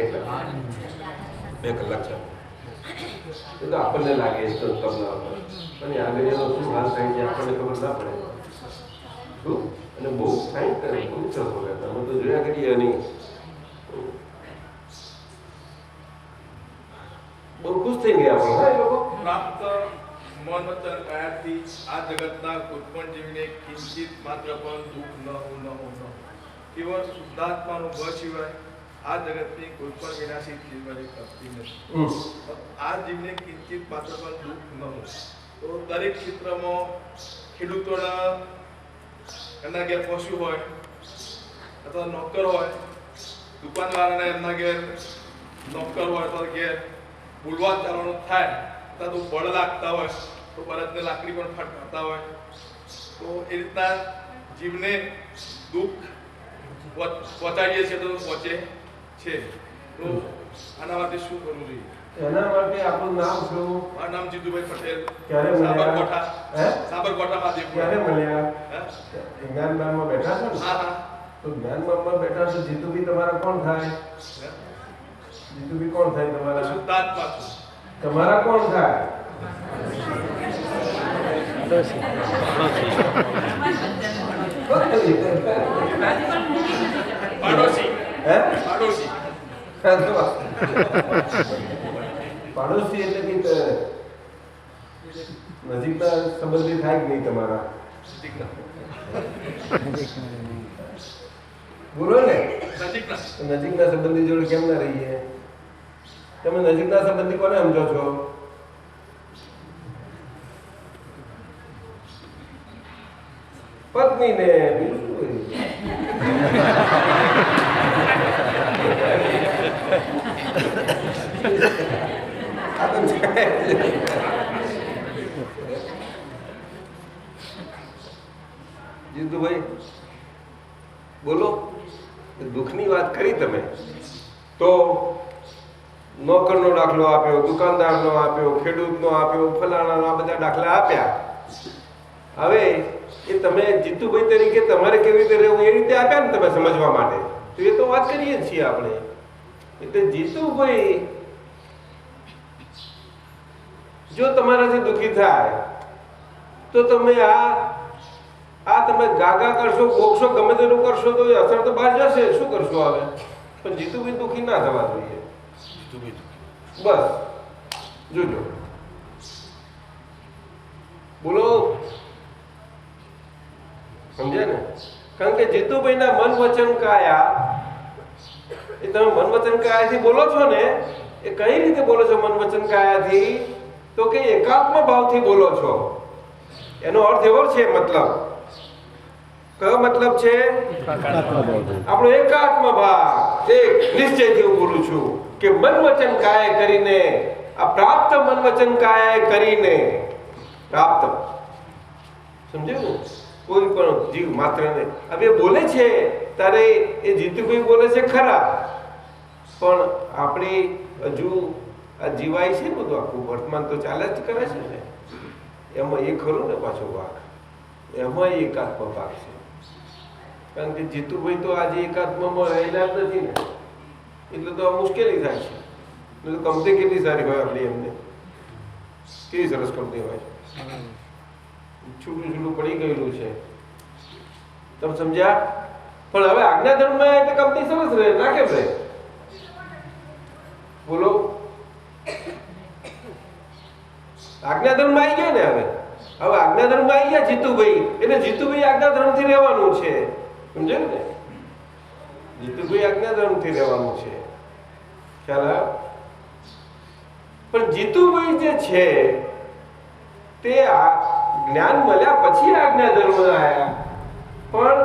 2 કલાક ચાલ્યું એ તો આપણને લાગે તો તમને પણ આગળ એનો શું હાલ થાય છે આપણને ખબર ના પડે શું અને બહુ સાઈન કરે બહુ સરસ બોલે અમે તો જોયા કરીએ નહીં બહુ ખુશ થઈ ગયા પણ હા એ લોકો પ્રાપ્ત મન વચન કાયાથી આ જગતના કોઈ પણ જીવને કિંચિત માત્ર પણ દુઃખ ન હો કેવળ શુદ્ધાત્માનો ભ સિવાય આ જગતની કોઈ પણ વિનાશી ચીજ કરતી નથી. આ જીવને કિંચિત માત્ર પણ દુઃખ ન હો તો દરેક ક્ષેત્રમાં ખેડૂતોના એમના ઘેર પશુ હોય અથવા નોકર હોય, દુકાનવાળાના એમના ઘેર નોકર હોય તો ઘેર બોલવા ચાલવાનું થાય અથવા તો બળ લાગતા હોય તો બળદને લાકડી પણ ફટકારતા હોય તો એ રીતના જીવને દુઃખ પહોંચાડીએ છીએ તો પહોંચે છે. તો આના માટે શું કરવું જોઈએ? એના માટે આપણું નામ શું? મારું નામ જીતુભાઈ પટેલ. ક્યારે મળ્યા? સાબરકોઠામાં ક્યારે મળ્યા? જ્ઞાનબાનમાં બેઠા છો ને? હા હા. તો જ્ઞાનબાનમાં બેઠા છો. જીતુભાઈ તમારા કોણ થાય? જીતુભાઈ કોણ થાય તમારા? શુદ્ધાત્મા છું. તમારા કોણ થાય? પાડોશી. હે? પાડોશી. પાડોશી એટલે કે નજીકના સંબંધી થાય કે નહીં તમારા? બોલો ને, નજીકના સંબંધી જોડે કેમ ના રહીએ? તમે નજીકના સંબંધી કોને સમજો છો? પત્ની ને બીજું જીતુભાઈ બોલો. દુઃખની વાત કરી તમે તો નોકરનો દાખલો આપ્યો, દુકાનદારનો આપ્યો, ખેડૂતનો આપ્યો, ફલાણાનો આ બધા દાખલા આપ્યા. હવે એ તમે જીતુભાઈ તરીકે તમારે કેવી રીતે રહેવું એ રીતે આપ્યા ને તમે સમજવા માટે, તો એ તો વાત કરીએ છીએ આપણે. એટલે જીતુભાઈ જો તમારાથી દુઃખી થાય તો તમે આ તમે ગાગા કરશો, બોકશો, ગમે તેનું કરશો તો એ અસર તો બહાર જશે. શું કરશો હવે? પણ જીતુભાઈ દુઃખી ના થવા જોઈએ. બસ જોજો. બોલો, સમજ્યા ને? કારણ કે જીતુભાઈના મન વચન કાયા, એ તમે મન વચન કાયાથી બોલો છો ને, એ કઈ રીતે બોલો છો મન વચન કાયાથી? તો કે એકાત્મ ભાવથી બોલો છો. એનો અર્થ એવો છે, મતલબ કયો મતલબ છે? આપણો એકાત્મ ભાવ, એક નિશ્ચયથી હું બોલું છું કે મન વચન કાય કરીને, આ પ્રાપ્ત મન વચન કાય કરીને પ્રાપ્ત, સમજ્યું? કોઈ પણ જીવ માત્રને હવે બોલે છે ત્યારે એ જીતુભાઈ બોલે છે ખરા, પણ આપણે હજુ આ જીવાય છે ને બધું આખું વર્તમાન તો ચાલે જ કરે છે ને, એમાં એ ખરું ને પાછો ભાગ, એમાં એકાત્મ ભાગ છે. કારણ કે જીતુભાઈ તો આજે એકાત્મમાં રહેલા જ નથી ને, એટલે તો આ મુશ્કેલી થાય છે. એટલે કંપની કેટલી સારી હોય આપણી, એમને કેવી સરસ કંપની હોય, છૂટું છૂટું પડી ગયેલું છે. તમે સમજ્યા? પણ હવે આજ્ઞાધર્મમાં એટલે કંપની સરસ રહે ના કેમ રહે? બોલો, આજ્ઞાધર્મમાં આવી ગયા ને. હવે આજ્ઞાધર્મમાં આવી ગયા જીતુભાઈ, એટલે જીતુભાઈ આજ્ઞાધર્મથી રહેવાનું છે. સમજાયું ને? જીતુભાઈ આજ્ઞાધર્મથી રહેવાનું છે, ખ્યાલ આવ્યો? પણ જીતુભાઈ જે છે તે જ્ઞાન મળ્યા પછી આજ્ઞાધર્મ આવ્યા. પણ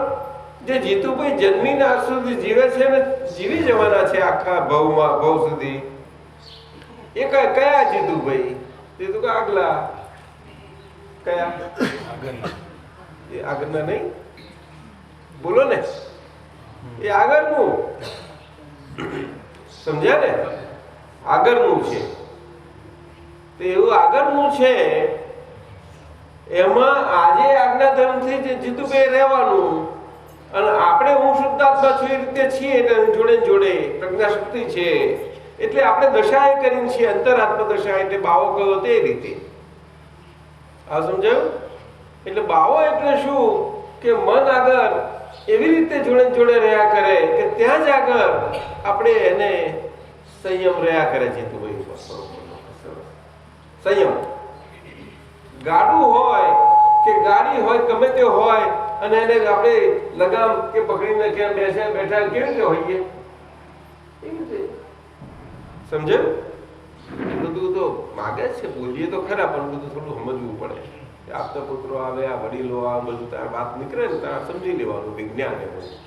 જે જીતુભાઈ જન્મીને આજ સુધી જીવે છે ને જીવી જવાના છે આખા ભવ સુધી, એ કયા જીતુભાઈ? તે તો આગલા કયા? એ આગળના નહીં, બોલો ને, એ આગળનું, સમજ્યા ને? આગળનું છે. તો એવું આગળનું છે, એમાં આજે આજ્ઞાધર્મથી જે જીતુભાઈ રહેવાનું, અને આપણે હું શુદ્ધાત્મા છું એ રીતે છીએ, એટલે જોડે જોડે પ્રજ્ઞાશક્તિ છે, એટલે આપણે દશાએ કરીને છીએ, અંતરાત્મા દશા, એટલે બાવો કયો તે રીતે. આ સમજાયું? એટલે બાવો એટલે શું કે મન આગળ એવી રીતે જોડે જોડે રહ્યા કરે કે ત્યાં જ આગળ આપણે એને સંયમ રહ્યા કરે છે. તો ભાઈ સંયમ, ગાડું હોય કે ગાડી હોય, ગમે તે હોય, અને એને આપણે લગામ કે પકડીને ક્યાં બેઠા કેવી રીતે હોઈએ, એ રીતે. સમજાયું? બધું તો માગે છે, બોલીએ તો ખરા, પણ બધું થોડું સમજવું પડે. આપતા પુત્રો આવે, આ વડીલો આવે, બધું તાર વાત નીકળે ને તાર સમજી લેવાનું. વિજ્ઞાન એ બધું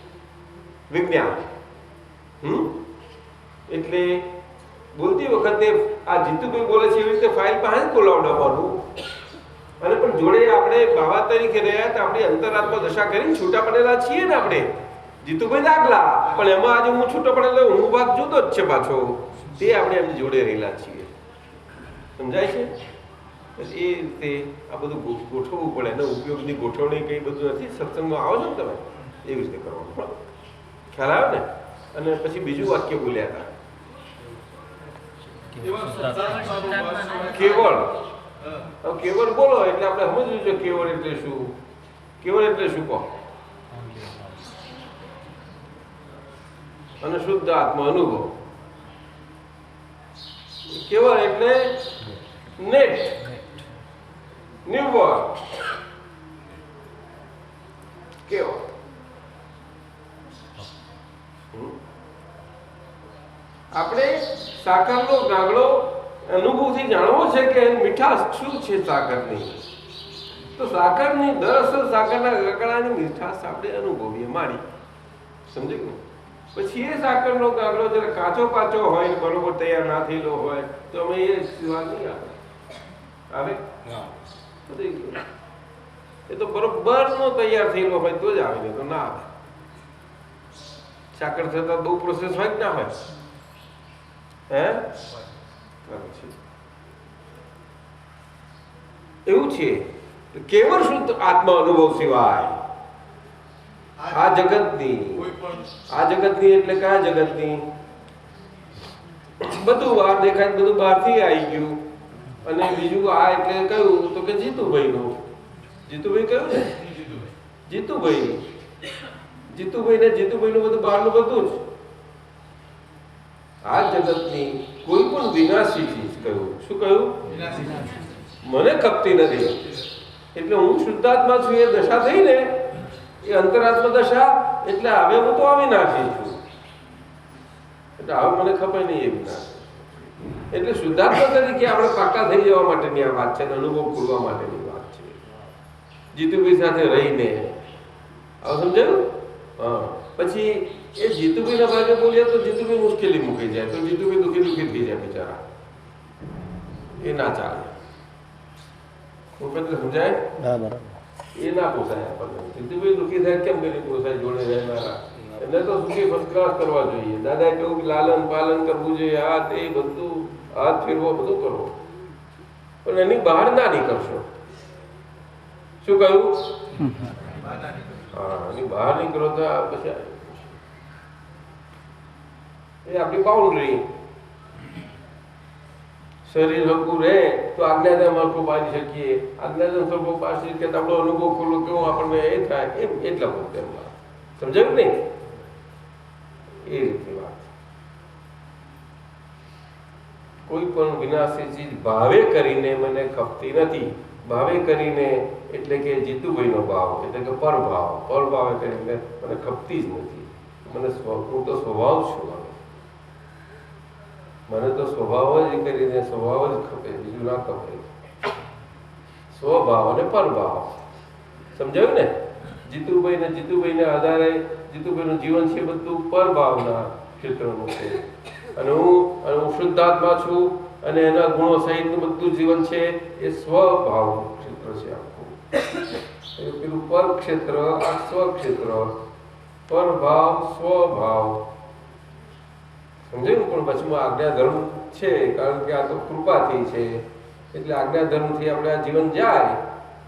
વિજ્ઞાન. એટલે બોલતી વખતે આ જીતુભાઈ બોલે છે એવી રીતે ફાઇલ પાસે જ બોલાવડાવવાનું. અને પણ જોડે આપણે બાબા તરીકે રહ્યા તો આપણે અંતરાત્મા દશા કરીને છૂટા પડેલા છીએ ને આપણે. જીતુભાઈ દાખલા, પણ એમાં આજે હું છૂટો પડેલો, હું ભાગ જુદો જ છે પાછો, તે આપણે એમની જોડે રહેલા છીએ. સમજાય છે? એ રીતે આ બધું ગોઠવવું પડે. એનો ઉપયોગની ગોઠવણી કઈ બધું નથી. સત્સંગમાં આવો છો ને તમે, એવી રીતે કરવાનું. ખ્યાલ આવે ને? અને પછી બીજું વાક્ય બોલ્યા હતા, કેવળ. કેવળ બોલો એટલે આપણે સમજવું છે કેવળ એટલે શું. કેવળ એટલે શું કહો? અને શુદ્ધ આત્મા અનુભવ. કેવળ એટલે નેટ, નિર્વળ. કેવળ આપણે સાકરનો ગાગડો અનુભવથી જાણવો છે કે મીઠાશ શું છે સાકરની. તો સાકરની દરઅસલ સાકરના ગાગડાની મીઠાશ આપણે અનુભવીએ મારી. સમજી ગયું? પછી એ સાકરનો ગાગડો જયારે કાચો પાચો હોય ને બરોબર તૈયાર ના થયેલો હોય તો અમે એ સ્વાદ નહીં આવે. એ તો બરોબર નો તૈયાર થયેલો હોય તો જ આવે, ને તો ના આવે. સાકર થતા બહુ પ્રોસેસ હોય કે ના હોય? એવું છે. કેવળ શુદ્ધ આત્મા અનુભવ સિવાય આ જગતની એટલે કયા જગતની? બધું બહાર દેખાય, બધું બહારથી આવી ગયું. અને બીજું આ એટલે કયું તો કે જીતુભાઈ નું. જીતુભાઈ કયું ને? જીતુભાઈ ને જીતુભાઈ નું બધું બહારનું બધું જ. આ જગતની કોઈ પણ વિનાશી ચીજ કહ્યું. શું કહ્યું? મને ખપતી નથી. એટલે હું શુદ્ધાત્મા છું એ દશા થઈ ને, એ અંતરાત્મા દશા. એટલે હવે હું તો અવિનાશી છું, એટલે હવે મને ખબર નહીં એ વિનાશી. એટલે શુદ્ધાત્મા તરીકે આપણે પાકા થઈ જવા માટેની આ વાત છે, અનુભવ પૂરવા માટેની વાત છે. જીતુભાઈ સાથે રહીને હવે સમજાયું? હા. પછી એ જીતુભાઈના ભાગે બોલીએ તો જીતુભાઈ મુશ્કેલી મૂકી જાય, તો જીતુભાઈ દુઃખી થઈ જાય બિચારા. એ ના ચાલે. સમજાય? એ ના પોસાય આપણને. જીતુભાઈ દુઃખી થાય કેમ કરી પોસાય? જોડે રહેનારા એને તો સુખી ફર્સ્ટ ક્લાસ કરવા જોઈએ. દાદાએ કેવું કે લાલન પાલન કરવું જોઈએ, આ તે બધું હાથ ફેરવો બધું કરવો, પણ એની બહાર ના નીકળશો. શું કહ્યું? હા, એની બહાર નીકળો તો પછી એ આપણી બાઉન્ડ્રી. શરીર હલકું રહે તો આજ્ઞાધર્મ હલકો પાડી શકીએ. આજ્ઞાધર્મ હલકો પાડી કે આપણો અનુભવ ખોલો કેવો આપણને એ થાય એમ એટલા પોતે સમજાયું નહીં? એ રીતની વાત. કોઈ પણ વિનાશી ચીજ ભાવે કરીને મને ખપતી નથી. ભાવે કરીને એટલે કે જીતુભાઈનો ભાવ એટલે કે પરભાવ કરીને મને ખપતી જ નથી. મને હું તો સ્વભાવ છું. મને તો સ્વભાવ જ કરીને સ્વભાવ જ ખપે, બીજું ના ખપે. સ્વભાવ અને પરભાવ સમજાયું ને? જીતુભાઈને આધારે જીતુભાઈનું જીવન છે બધું પરભાવના ક્ષેત્રનું છે, અને હું શુદ્ધાત્મા છું, અને એના ગુણો સહિતનું બધું જીવન છે એ સ્વભાવનું ક્ષેત્ર છે આખું. પેલું પર ક્ષેત્ર, આ સ્વ ક્ષેત્ર, પરભાવ સ્વભાવ સમજાયું. પણ પછી આજ્ઞાધર્મ છે, કારણ કે આ તો કૃપાથી છે, એટલે આજ્ઞાધર્મથી આપણે આ જીવન જાય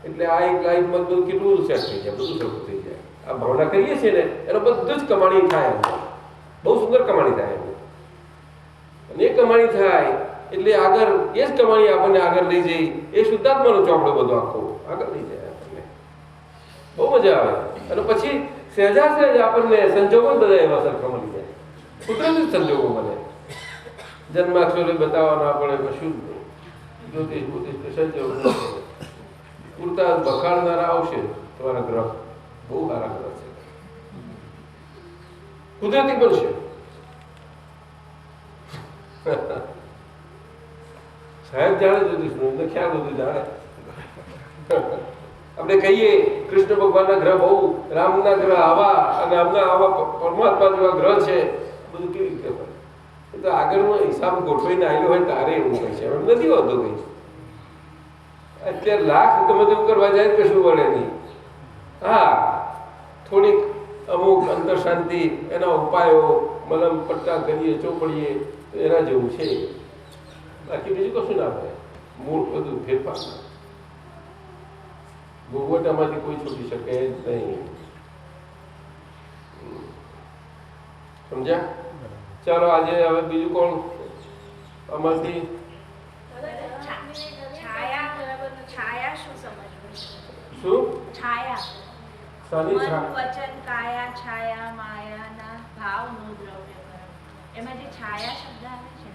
એટલે આ એક લાઈફમાં બધું કેટલું સેટ થઈ જાય, બધું સરખું થઈ જાય. આ ભાવના કરીએ છીએ ને એનો બધું જ કમાણી થાય, બહુ સુંદર કમાણી થાય. અને એ કમાણી થાય એટલે આગળ એ જ કમાણી આપણને આગળ લઈ જઈ, એ શુદ્ધાત્માનો ચોપડો બધો આખો આગળ લઈ જાય આપણને. બહુ મજા આવે. અને પછી સહેજા સહેજ આપણને સંજોગો બધા એવા સરખા મળી જાય, કુદરતી સંજોગો બને. જન્માક્ષરે બતાવવા ના પડે, કશું જ નહીં. જ્યોતિષ સંજોગો પૂરતા બખાડનારા આવશે તમારા ગ્રહ, બહુ સારા ગ્રહ છે, કુદરતી બનશે. સાહેબ જાણે જ્યોતિષનું ખ્યાલ બધું જાણે. આપણે કહીએ કૃષ્ણ ભગવાનના ગ્રહ બહુ, રામના ગ્રહ આવા, અને આવા પરમાત્મા જેવા ગ્રહ છે, બધું કેવી રીતે હોય? એ તો આગળનો હિસાબ ગોઠવીને આવેલો હોય તારે એવું કહે છે, એમ નથી હોતું કઈ. અત્યારે લાખ ગમે તેમ કરવા જાય કશું વળે નહીં. હા, થોડીક અમુક અંતર શાંતિ, એના ઉપાયો, મલમ પટ્ટા કરીએ, ચોપડીએ તો એના જેવું છે. બાકી બીજું કશું ના થાય. મૂળ બધું ફેરફાર. ભોગવટામાંથી કોઈ છૂટી શકે જ નહીં. સમજ્યા? ચાલો આજે હવે બીજું કોણ અમારથી? છાયા શું સમજવું? શું છાયા? સાની મન, વચન, કાયા, છાયા, માયાના ભાવનું દ્રવ્ય. એમાં જે છાયા શબ્દ આવે છે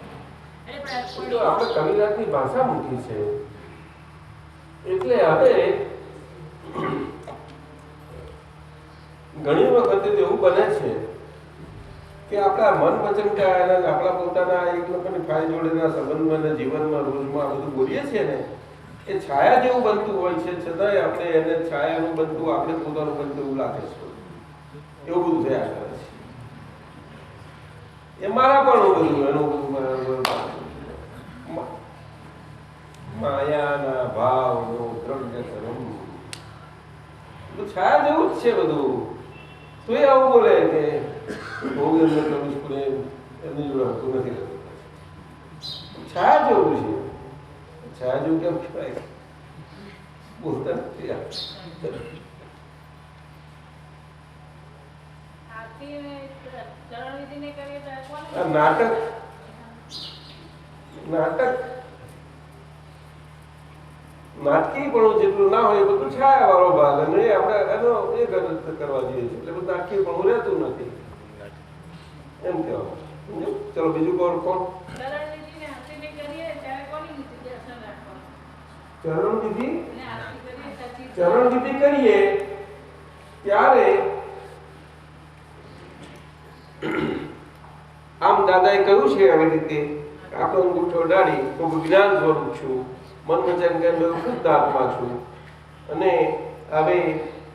તો આપણે કવિરાજની ભાષા મૂકી છે, એટલે હવે ઘણી વખત એવું બને છે કે આપણા મન વચન કાયાના આપણા પોતાના એક લોકોની ફાઈ જોડેના સંબંધમાં, જીવનમાં, રોજમાં બધું બોલીએ છીએ ને, એ છાયા જેવું બનતું હોય છે, છતાંય આપણે એને છાયાનું બનતું, આપણે પોતાનું બનતું એવું લાગે છે. એવું બધું થયા કરે છે. એ મારા પણ બધું એનું બધું માયાના ભાવનો દ્રવ્ય સર્વમ છાયા જેવું જ છે બધું. તો એ આવું બોલે કે બહુ એમને કરવું પડે, એમની જોડે હતું નથી કરતું. છાયા જેવું છે. છાયા જેવું કેમ કહેવાય? બોલતા નથી. નાટક નાટકી પણ જેટલું ના હોય એ બધું છાયા વાળો ભાગ, અને આપણે એનો એ કરવા જઈએ છીએ, એટલે બધું નાટકી પણ રહેતું નથી એમ કહેવાનું. ચલો બીજું કોણ? ચરણ વિધિ કરીએ ત્યારે આમ દાદાએ કહ્યું છે આવી રીતે, આપણો અંગૂઠો અડાડી હું જ્ઞાન સ્વરૂપ છું, મન વચન કર્મ શુદ્ધાત્મા છું. અને હવે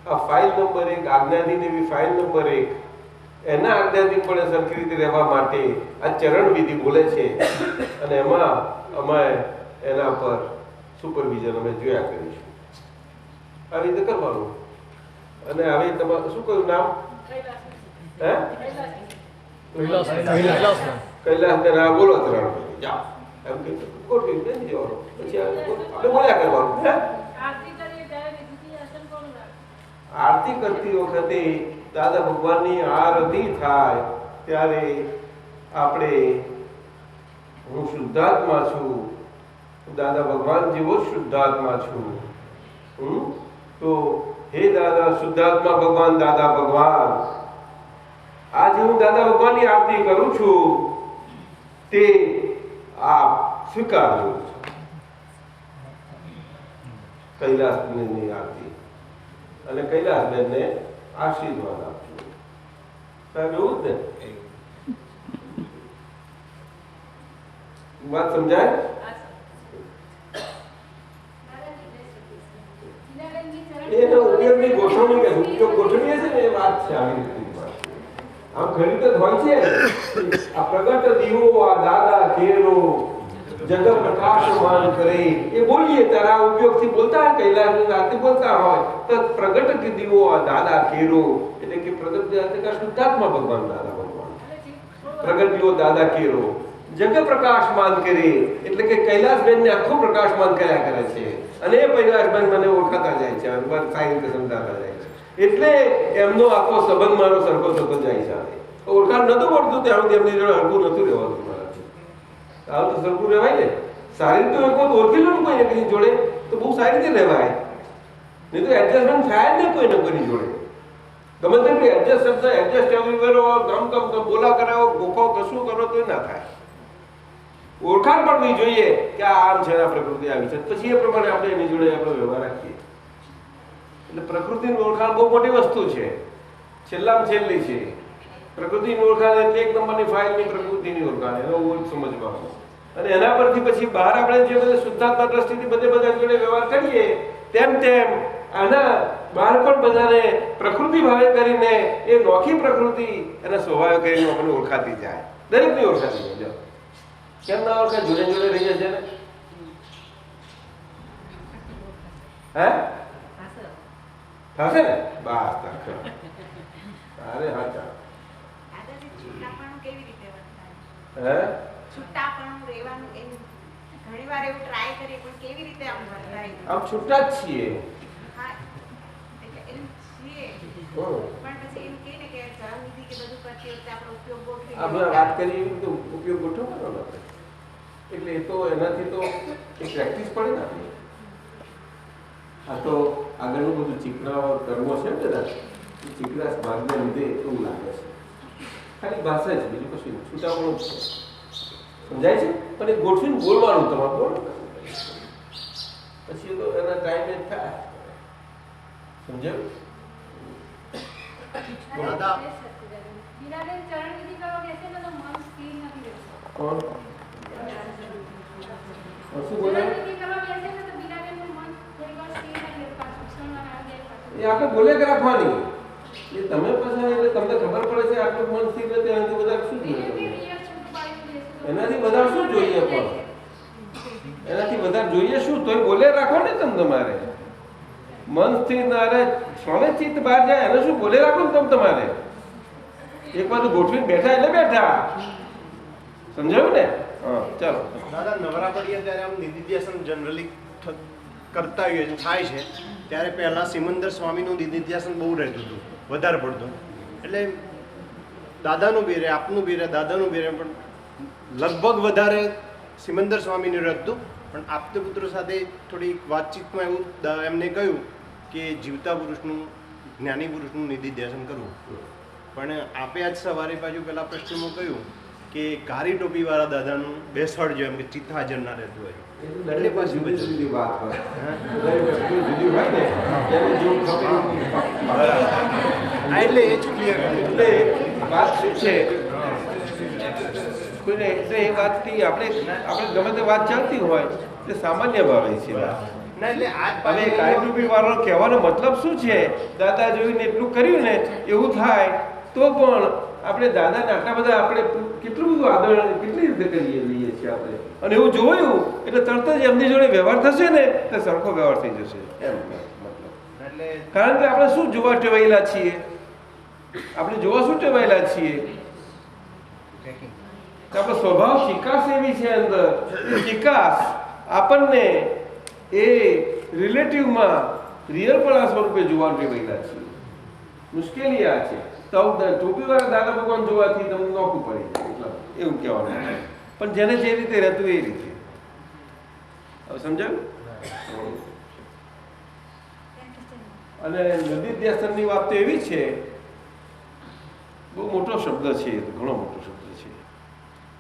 આ ફાઇલ નંબર 1 આજ્ઞાની દેવી ફાઇલ નંબર 1 એના આજ્ઞાથી પણ સરખી રીતે રહેવા માટે આ ચરણ વિધિ બોલે છે, અને એમાં અમે એના પર સુપરવિઝન અમે જોયા કરીશું. આવી રીતે કરવાનું. અને હવે તમારું શું કહ્યું નામ? હે? કૈલાસ ના બોલો ત્રણ જાઓ એમ કે ગોઠવી બેસી જવાનું. પછી આપણે બોલ્યા કરવાનું. હે? આરતી કરતી વખતે દાદા ભગવાનની આરતી થાય ત્યારે આપણે હું શુદ્ધાત્મા છું, દાદા ભગવાન જેવો શુદ્ધાત્મા છું. તો હે દાદા શુદ્ધાત્મા ભગવાન, દાદા ભગવાન, આજે હું દાદા ભગવાનની આરતી કરું છું તે આપ સ્વીકારજો. કૈલાસબેનની આરતી, અને કૈલાસબેનને આશીર્વાદ આપજો. એવું જ ને વાત સમજાય? એનો ઉપયોગની ગોઠવણી કે ઉપયોગ ગોઠવીએ છે ને એ વાત છે આવી રીતે આમ ઘણી રીતે હોય છે આ પ્રગટ દીવો આ દાદા કેરો જગત પ્રકાશમાન કરે એ બોલીએ ત્યારે આ ઉપયોગથી બોલતા હોય કૈલાસની રાતે બોલતા હોય તો પ્રગટ દીવો આ દાદા કેરો એટલે કે પ્રગટ દાદા શુદ્ધાત્મા ભગવાન દાદા ભગવાન પ્રગટ દીવો દાદા કેરો જગત પ્રકાશમાન કરે એટલે કે કૈલાસબેનને આખો પ્રકાશમાન કર્યા કરે છે અને એ કૈલાસબેન મને ઓળખાતા જાય છે અને સારી રીતે સમજાતા જાય છે એટલે એમનો આખો સંબંધ મારો સરખો થતો જાય છે ઓળખાણ નતું પડતું ત્યાં સુધી એમની જોડે હરકું નતું રહેવાનું મારાથી આવું તો સરખું રહેવાય ને સારી રીતે ઓળખી લો કોઈ એકની જોડે તો બહુ સારી રીતે રહેવાય નહીં તો એડજસ્ટમેન્ટ થાય જ ને કોઈ ને કોઈની જોડે ગમે તેટલું એડજસ્ટ શબ્દ એડજસ્ટ એવરીવેર ગમ બોલા કરાવો ગોખો કશું કરો તો ના થાય ઓળખાણ પડવી જોઈએ કે આ આમ છે આ પ્રકૃતિ આવી છે પછી એ પ્રમાણે આપણે એની જોડે આપણો વ્યવહાર રાખીએ એટલે પ્રકૃતિની ઓળખાણ બહુ મોટી વસ્તુ છે છેલ્લામાં છેલ્લી છે પ્રકૃતિની ઓળખાણ એટલે એક નંબરની ફાઇલની પ્રકૃતિની ઓળખાણ એનો સમજવાનો અને એના પરથી પછી બહાર આપણે જે બધા શુદ્ધાત્મા દ્રષ્ટિથી બધા જોડે વ્યવહાર કરીએ તેમ આના બહાર પણ બધાને પ્રકૃતિ ભાવે કરીને એ નોખી પ્રકૃતિ અને સ્વભાવ કરીને આપણને ઓળખાતી જાય દરેકની ઓળખાતી જાય કેમ ના ઓળખે જોડે જોડે રહી જશે ને હે થશે ને બસ અરે હા ચાલ હે આમ છૂટા જ છીએ આપણે વાત કરી તો ઉપયોગ ગોઠવવાનો એટલે એ તો એનાથી તો એક પ્રેક્ટિસ પડે ને આપણી આ તો આગળનું બધું ચીકણા કર્મો છે ને બધા ચીકણાશ ભાગને લીધે એવું લાગે છે ખાલી ભાષા છે બીજું કશું છૂટાપણું છે સમજાય છે પણ એ ગોઠવીને બોલવાનું તમારે બોલો પછી તો એના ટાઈમે જ થાય સમજાયું કોણ શું બોલે એ આપણે બોલે કે રાખવાની એ તમે પછી એટલે તમને ખબર પડે છે આટલું મન સ્થિર રહે એનાથી બધા શું જોઈએ એનાથી બધા શું જોઈએ પણ એનાથી વધારે જોઈએ શું તોય બોલે રાખો ને તમે તમારે મન સ્થિર ના રહે સોને ચિત્ત બહાર જાય એને શું બોલે રાખો ને તમે તમારે એક બાજુ ગોઠવીને બેઠા એટલે બેઠા સમજાયું ને હા ચાલો દાદા નવરા પડીએ ત્યારે આમ નિધિધ્યાસન જનરલી કરતા હોય થાય છે ત્યારે પહેલાં સિમંદર સ્વામીનું નિધિધ્યાસન બહુ રહેતું હતું વધારે પડતું એટલે દાદાનું બી રહે આપનું બી રહે દાદાનું બી રહે પણ લગભગ વધારે સિમંદર સ્વામીનું રહેતું પણ આપતે પુત્ર સાથે થોડી વાતચીતમાં એવું એમને કહ્યું કે જીવતા પુરુષનું જ્ઞાની પુરુષનું નિધિધ્યાસન કરવું પણ આપે આજ સવારે બાજુ પહેલાં પ્રશ્નમાં કહ્યું કે કારી ટોપીવાળા દાદાનું બેસાડજો એમ કે ચિત્ત હાજર ના રહેતું હોય એટલે પાછી બધી વાત હોય એટલે એ જ ક્લિયર એટલે વાત શું છે કોઈને એટલે એ વાતથી આપણે ગમે તે વાત ચાલતી હોય તે સામાન્ય ભાવે છે ના એટલે હવે કાયદુપી વાળો કહેવાનો મતલબ શું છે દાદા જોઈને એટલું કર્યું ને એવું થાય તો પણ આપણે દાદાને આટલા બધા આપણે કેટલું બધું આદર કેટલી રીતે કરીએ લઈએ છીએ આપણે અને એવું જોયું એટલે તરત જ એમની જોડે વ્યવહાર થશે ને તો સરખો વ્યવહાર થઈ જશે એમ મતલબ એટલે કારણ કે આપણે શું જોવા ટેવાયેલા છીએ આપણે જોવા શું ટેવાયેલા છીએ આપણો સ્વભાવ ચિકાસ એવી છે અંદર એ ચિકાસ આપણને એ રિલેટિવમાં રિયલપણા સ્વરૂપે જોવા ટેવાયેલા છીએ મુશ્કેલી આ છે તો ટોપીવાળા દાદા ભગવાન જોવાથી તમને નોખું પડી જાય એટલે એવું કહેવાનું પણ જેને જે રીતે રહેતું એ રીતે હવે સમજાયું અને નિધિધ્યાસનની વાત તો એવી છે બહુ મોટો શબ્દ છે ઘણો મોટો શબ્દ છે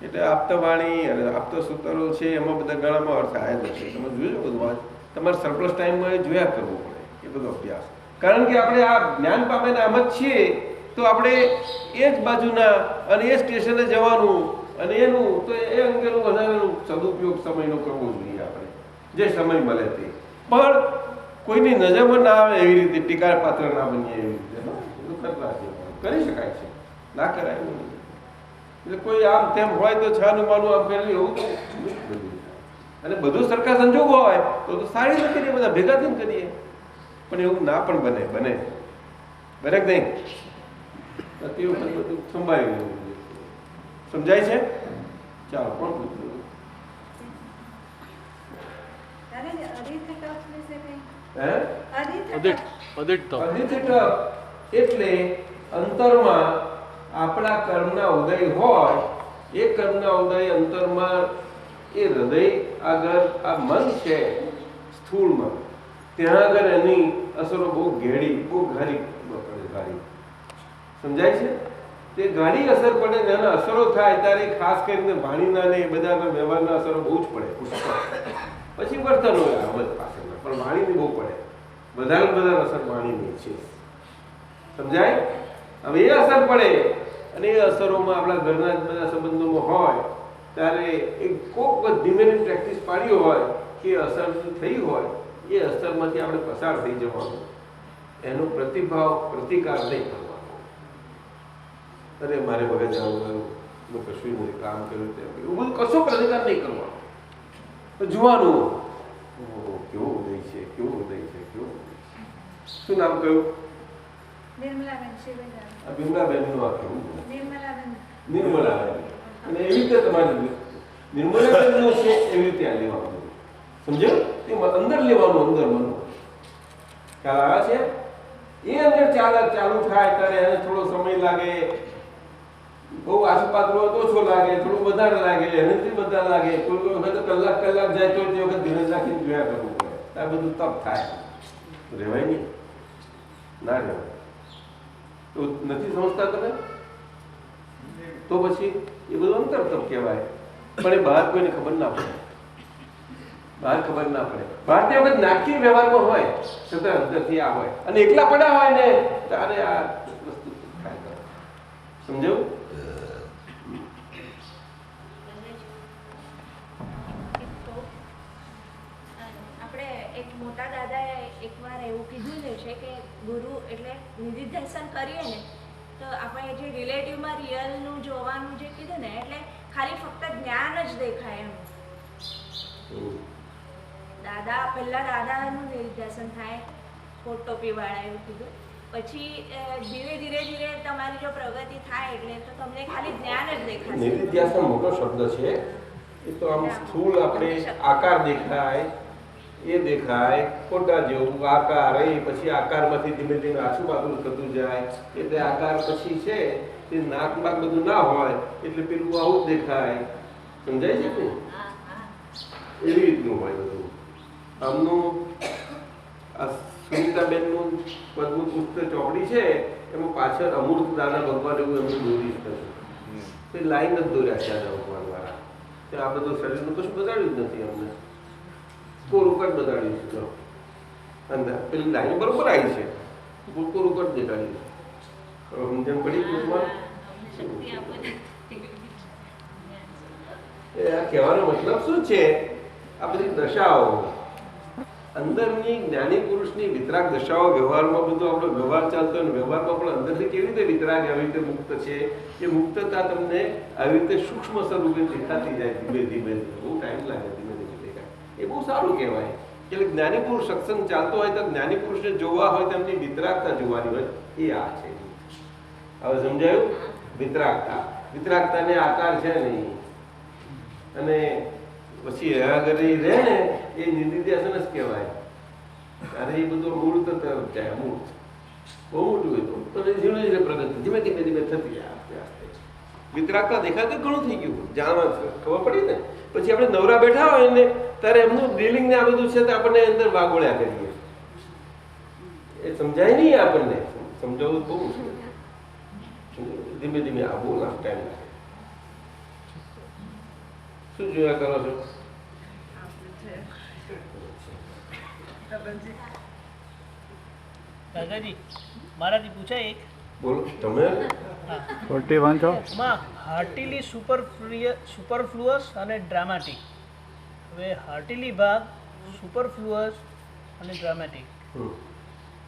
એટલે આપતવાણી અને આપતો સૂત્રો છે એમાં બધા ગણામાં અર્થ આવેલો છે તમે જોજો બધું વાત તમારે સરપ્લસ ટાઈમમાં એ જોયા કરવું પડે એ બધો અભ્યાસ કારણ કે આપણે આ જ્ઞાન પામેલા આમ જ છીએ તો આપણે એ જ બાજુના અને એ સ્ટેશને જવાનું અને એનું તો એ અંગેનું વધારેનું સદુપયોગ સમયનો કરવો જોઈએ આપણે જે સમય મળે તે. પણ કોઈની નજરમાં ના આવે એવી રીતે ટીકા પાત્ર ના બનીએ એવી રીતે કરી શકાય છે, ના કરાય નહીં. એટલે કોઈ આમ તેમ હોય તો છાનું માનું આમ પેલું એવું તો અને બધું સરખા સંજોગો હોય તો સારી રીતે કરીએ, બધા ભેગા થઈને કરીએ. પણ એવું ના પણ બને બને કે નહીં? તે વખત બધું સંભાળી લેવું. સમજાય છે? ચાલો કોણ પૂછ્યું? એટલે અંતરમાં આપણા કર્મના ઉદય હોય, એ કર્મના ઉદય અંતરમાં એ હૃદય આગળ આ મન છે સ્થૂળ મન, ત્યાં આગળ એની અસરો બહુ ઘેડી બહુ ગાડી સમજાય છે? તે ગાડી અસર પડે ને એના અસરો થાય ત્યારે ખાસ કરીને વાણીના ને એ બધાના વ્યવહારના અસરો બહુ જ પડે. પછી વર્તન હોય આવત પાસેના, પણ વાણીની બહુ પડે. બધા અસર વાણીની છે. સમજાય? હવે એ અસર પડે અને એ અસરોમાં આપણા ઘરના જ બધા સંબંધોમાં હોય ત્યારે એક કોક ધીમે ધીમે પ્રેક્ટિસ પાડી હોય કે અસર થઈ હોય, એ અસરમાંથી આપણે પસાર થઈ જવાનું, એનો પ્રતિભાવ પ્રતિકાર નહીં કરવાનો. અરે મારે મગજ આવું ગયું, મેં કશું નથી કામ કર્યું, એવું બધું કશો પ્રતિકાર નહીં કરવાનો. જોવાનું કેવો ઉદય છે, કેવો ઉદય છે, કેવો ઉદય છે. શું નામ કહ્યું? બિમલાબેનનું આ કેવું? નિર્મલાબેન. અને એવી રીતે તમારી નિર્મલાબેનનું છે એવી રીતે આ લેવાનું, સમજ્યો? એ અંદર લેવાનું, અંદર મન ખ્યાલ આવે છે? એ અંદર ચાલુ થાય ત્યારે એને થોડો સમય લાગે, બહુ આસપાતળો તો ઓછો લાગે, થોડું વધારે લાગે, એનાથી વધારે લાગે, કોઈ વખત કલાક જાય તો તે વખત ધીરજ રાખીને જોયા કરવું પડે. આ બધું તપ થાય, રહેવાય નહીં, ના રહેવાય. તો નથી સમજતા તમે? તો પછી એ બધું અંતર તપ કહેવાય. પણ એ બહાર કોઈને ખબર ના પડે, બહાર ખબર ના પડે. બહાર તે વખત નાટકીય વ્યવહારમાં હોય છતાં અંદરથી આ હોય, અને એકલા પડ્યા હોય ને ત્યારે આ વસ્તુ થાય કરે. સમજાયું? એક મોટા દાદાએ એકવાર એવું કીધું છે કે ગુરુ એટલે નિધિધ્યાસન કરીએ ને તો આપણે જે રિલેટિવમાં રિયલનું જોવાનું જે કીધું ને, એટલે ખાલી ફક્ત જ્ઞાન જ દેખાય એમ. પહેલા દાદાનું નિધિધ્યાસન થાય, કોટ ટોપીવાળા એવું કીધું. પછી ધીરે ધીરે તમારી જો પ્રગતિ થાય એટલે તો તમને ખાલી જ્ઞાન જ દેખાય. નિધિધ્યાસન મોટો શબ્દ છે. એ તો આમ સ્થૂળ આપણે આકાર દેખાય, એ દેખાય ખોટા જેવું આકાર, એ પછી આકારમાંથી ધીમે ધીમે આછું થતું જાય, એટલે આકાર પછી છે તે નાક બાક બધું ના હોય એટલે પેલું આવું જ દેખાય. સમજાય છે ને? એવી રીતનું હોય બધું. આમનું આ સુનીતાબેનનું બધું પુસ્તક ચોપડી છે એમાં પાછળ અમૂર્ત દાદા ભગવાન એવું એમનું દોરી છે, તે લાઈન જ દોર્યા છે દાદા ભગવાન વાળા. આ બધું શરીરનું કશું બગાડ્યું જ નથી અમને, કોરુકટ બગાડ્યું છે. અંદર પેલી લાઈન બરોબર આવી છે, કોરુકટ દેખાડ્યું છે. સમજણ પડી ટૂંકમાં? આ કહેવાનો મતલબ શું છે? આ બધી દશાઓ અંદરની જ્ઞાની પુરુષની વિતરાગ દશાઓ વ્યવહારમાં બધું આપણો વ્યવહાર ચાલતો હોય, વ્યવહારમાં પણ અંદરથી કેવી રીતે વિતરાગ આવી રીતે મુક્ત છે, એ મુક્તતા તમને આવી રીતે સૂક્ષ્મ સ્વરૂપે દેખાતી જાય ધીમે ધીમે. બહુ ટાઈમ લાગે ધીમે ધીમે દેખાય. એ બહુ સારું કહેવાય. એટલે જ્ઞાની પુરુષ સત્સંગ ચાલતો હોય તો જ્ઞાની પુરુષને જોવા હોય તો એમની વિતરાગતા જોવાની હોય. એ આ છે. હવે સમજાયું? વિતરાગતાને આકાર છે નહીં. અને પછી આગળ રહે ને એ નિધિધ્યાસન જ કહેવાય. ત્યારે એ બધું મૂળ તો તરફ જાય. મૂળ બહુ મોટું હોય તો ધીમે ધીમે પ્રગતિ ધીમે ધીમે ધીમે થતી જાય. વિતરાગતા દેખાતું ઘણું થઈ ગયું, જાણવા ખબર પડી ને. પછી આપણે નવરા બેઠા હોય ને ત્યારે એમનું ડીલિંગ ને આ બધું છે તો આપણને અંદર વાગોળ્યા કરીએ. એ સમજાય નહીં આપણને, સમજાવવું બહુ મુશ્કેલ. ધીમે ધીમે આ બહુ લાંબો ટાઈમ લાગે. શું જોયા કરો છો? દાદાજી મારાથી પૂછાય એક બોલો તમે 41 છો. માં હાર્ટીલી સુપરફ્લુઅસ અને ડ્રામાટિક. હવે હાર્ટીલી ભાગ સુપરફ્લુઅસ અને ડ્રામેટિક,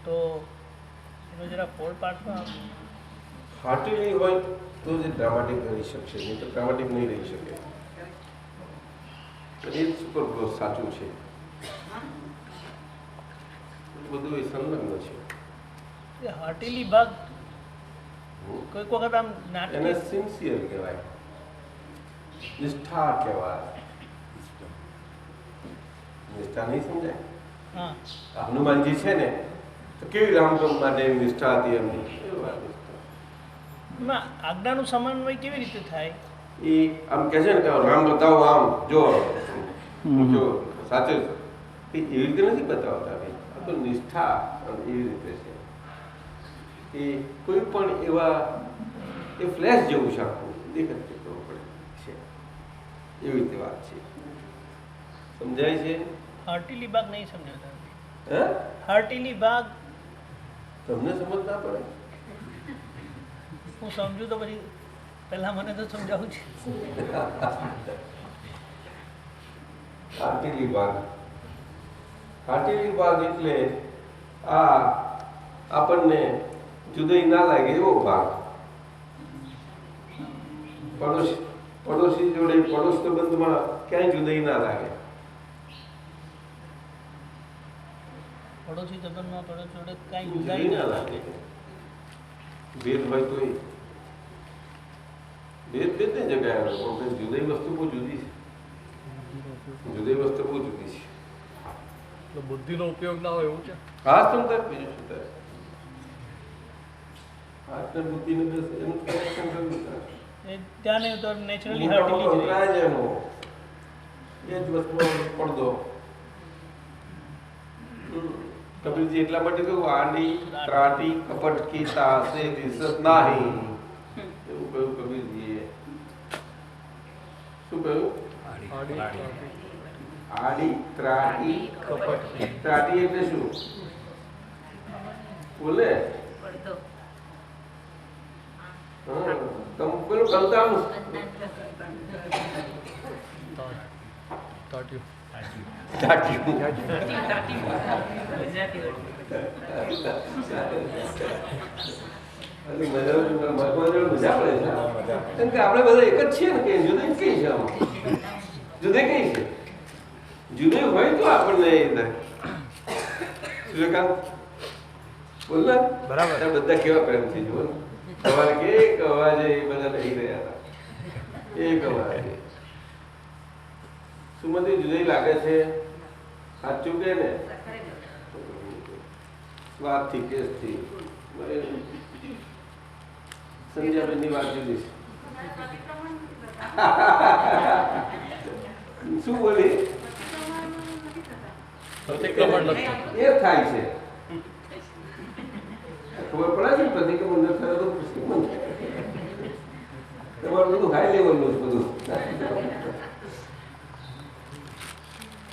તો એનો જરા ફોર પાર્ટમાં હાર્ટીલી હોય તો જ ડ્રામાટિક રહી શકશે, નહીં તો ડ્રામાટિક નહીં રહી શકે. એ જ સુપરફ્લુઅસ સાચું છે. બધું એ સંલગ્ન છે. એ હાર્ટીલી ભાગ કોઈક વખત આમ એને નાટકી સિન્સિયર કહેવાય, નિષ્ઠા કહેવાય. નિષ્ઠા નહીં સમજાય? હા આ હનુમાનજી છે ને, તો કેવી રામકમ માટે નિષ્ઠા હતી એમની. એવી વાત નિષ્ઠા. એમાં આજ્ઞાનું સમન્વય કેવી રીતે થાય? એ આમ કહે છે ને કે રામ બતાવો, આમ જો જો સાચું એ એવી રીતે નથી બતાવતા ભાઈ. આ તો નિષ્ઠા એવી રીતે છે. એ કોઈ પણ એવા એ ફ્લેશ જેવું છે, આખું દેખાતું કરવું પડે છે, એવી રીતે વાત છે. સમજાય છે? હાર્ટીલી ભાગ નહીં સમજાવતા. હે હાર્ટીલી ભાગ તમને સમજ ના પડે? હું સમજુ તો પછી પહેલા મને તો સમજાવું છે. હાર્ટીલી ભાગ, હાર્ટીલી ભાગ એટલે આ આપણને જુદાઈ ના લાગે એવો ભાગ. પડોશી જોડે પડોશ સંબંધમાં ક્યાંય જુદાઈ ના લાગે. પડોશી સંબંધમાં પડોશ જોડે કાંઈ જુદાઈ જુદાઈ ના ના લાગે. ભેદ હોય તો ભેદ ને જગ્યાએ પણ જુદાઈ વસ્તુ બહુ જુદી છે. જુદાઈ વસ્તુ બહુ જુદી છે. તો બુદ્ધિનો ઉપયોગ ના હોય એવું છે. હા સમજાય. બીજું શું થાય? હાથને બુદ્ધિને બસ એનું કનેક્શન કરવું થાય. એ ત્યાં નહીં તો નેચરલી હાર્ટીલી જ રહે. અંતરાય છે એનો. એ જ વસ્તુનો પડદો. કબીરજી એટલા માટે કહ્યું આડી ત્રાટી કપટ કી તાસે દિસત નાહી. એવું કહ્યું કબીરજીએ. શું કહ્યું? આડી ત્રાટી કપટ. ત્રાટી એટલે શું? બોલે પેલું કંતાનું આપણે બધા એક જ છીએ ને, કે જુદી કઈ છે? જુદી કઈ છે? જુદી હોય તો આપણને એ થાય. સૂર્યકાંત બોલ ને. બરાબર. બધા કેવા પ્રેમથી જુઓ ને. સવારે એક અવાજે એ બધા રહી રહ્યા હતા. એક અવાજે સુમતી જુદી લાગે છે. સાચું કે ને? વાતથી કેસથી સંધ્યાબેનની વાત જુદી છે. શું બોલી? એ થાય છે. ખબર પડે છે પ્રતિક્રમણ ન થયો તો પ્રતિક્રમણ તમારું બધું હાઈ લેવલનું જ બધું.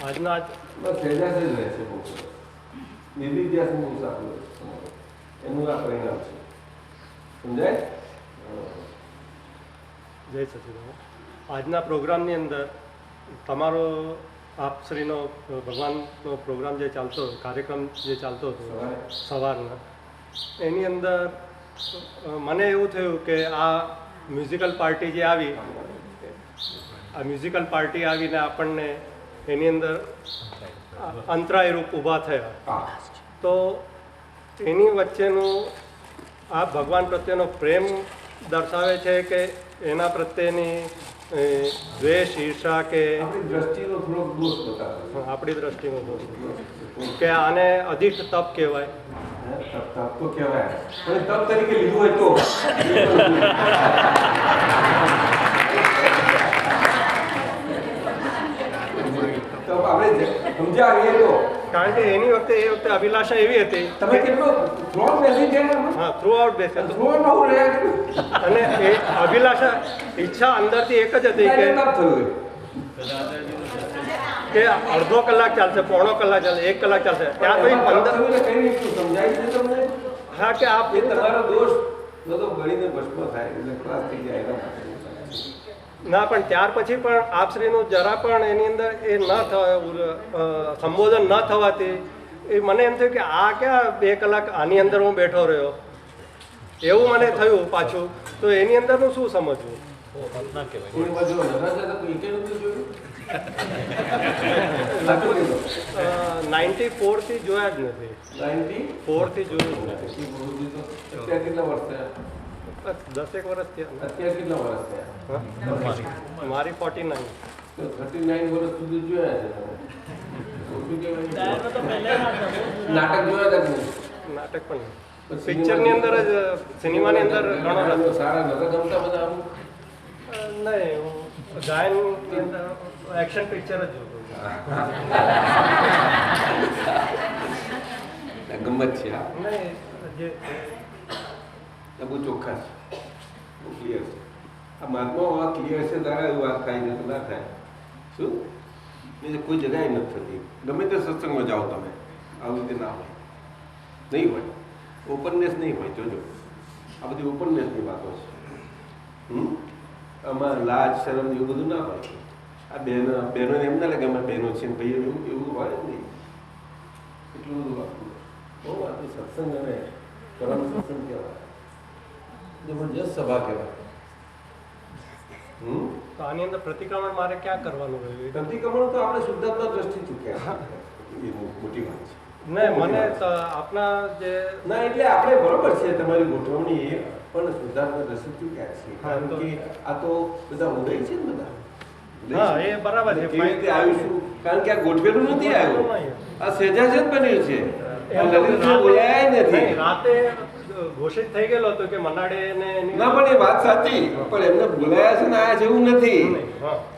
આજના બસ સહેજા જ રહે છે. બહુ નિર્વિદ્યાસનું બહુ સારું એનું આ પરિણામ છે. સમજાય? જય સચિદાનંદ. આજના પ્રોગ્રામની અંદર તમારો આપશ્રીનો ભગવાનનો પ્રોગ્રામ જે ચાલતો કાર્યક્રમ જે ચાલતો હતો સવારના, એની અંદર મને એવું થયું કે આ મ્યુઝિકલ પાર્ટી જે આવી, આ મ્યુઝિકલ પાર્ટી આવીને આપણને એની અંદર અંતરાય રૂપ ઊભા થયા. તો એની વચ્ચેનું આ ભગવાન પ્રત્યેનો પ્રેમ દર્શાવે છે કે એના પ્રત્યેની દ્વેષ, ઈર્ષા કે આપણી દ્રષ્ટિનો થોડોક દોષ બતાવે. આપણી દ્રષ્ટિનો દોષ કે આને અધિષ્ઠ તપ કહેવાય. તપ તો કહેવાય, પણ તપ તરીકે લીધું હોય તો આપણે સમજ્યા આવીએ તો. કારણ કે એની વખતે એ વખતે અભિલાષા એવી હતી. તમે કેટલો થ્રોટ બેસી છે? હા, થ્રુ આઉટ બેસે. થ્રોટ આઉટ રહ્યા. અને એ અભિલાષા ઈચ્છા અંદરથી એક જ હતી કે અડધો કલાક ચાલશે, પોણો કલાક ચાલશે, 1 કલાક ચાલશે. ત્યાં પછી 15 સમજાય છે તમને? હા કે આપ એ તમારો દોષ તો ગળીને ભસ્મ થાય એટલે ખલાસ થઈ જાય એના માટે. ના, પણ ત્યાર પછી પણ આપશ્રીનું જરા પણ એની અંદર એ ન સંબોધન ન થવાથી એ મને એમ થયું કે આ ક્યાં 2 કલાક આની અંદર હું બેઠો રહ્યો એવું મને થયું પાછું. તો એની અંદરનું શું સમજવું? કોઈ બાજુ નરાજા તો કોઈ એકેય નથી જોયું? 94 થી જોયા જ નથી. 94 થી જોયું જ નથી. અત્યારે કેટલા વર્ષ થયા? 10 એક વર્ષ થયા. અત્યારે કેટલા વર્ષ થયા? મારી 49. તો 39 વર્ષ સુધી જોયા છે તમે. શું કહેવાય? નાટક જોયા હતા કે નહીં? નાટક પણ પિક્ચરની અંદર જ, સિનેમાની અંદર ઘણો રસ. સારા નતા ગમતા બધા આવું? નહીં, હું ગાયનની અંદર એક્શન પિક્ચર જ જોતો. ગમત છે આ. નહીં, જે બહુ ચોખ્ખા છે, બહુ ક્લિયર છે. આ મહાત્મા ક્લિયર છે તારા એવું વાત થાય ને તો ના થાય. શું એ કોઈ જગ્યાએ નથી થતી. ગમે તે સત્સંગમાં જાઓ તમે, આવી રીતે ના હોય, નહીં હોય. ઓપનનેસ નહીં હોય. જોજો, આ બધી ઓપનનેસની વાતો છે. આમાં લાજ શરમ એવું બધું ના હોય. આ બહેનોને એમ ના લાગે અમે બહેનો છે ને ભાઈ એવું એવું હોય જ નહીં. એટલું બધું વાતું બહુ વાતું. સત્સંગ અને પરમ સત્સંગ કહેવાય, જબરજસ્ત સભા કહેવાય. તો આની અંદર પ્રતિક્રમણ મારે ક્યાં કરવાનું રહ્યું? પ્રતિક્રમણ તો આપણે શુદ્ધાત્મા દ્રષ્ટિ ચૂક્યા એ મોટી વાત છે. નહીં, મને આપના જે ના એટલે આપણે બરોબર છે તમારી ગોઠવણી એ, પણ શુદ્ધાત્મા દ્રષ્ટિ ચૂક્યા છે. કારણ કે આ તો બધા ઉદય છે ને બધા. હા, એ બરાબર છે. કેવી રીતે આવીશું? કારણ કે આ ગોઠવેલું નથી આવ્યું, આ સહેજાજ જ બન્યું છે. લલિતભાઈ બોલાયા નથી. રાતે ઘોષિત થઈ ગયેલો હતો કે મનાડે ને ના, પણ એ વાત સાચી, પણ એમને બોલાયા છે ને આયા જેવું નથી.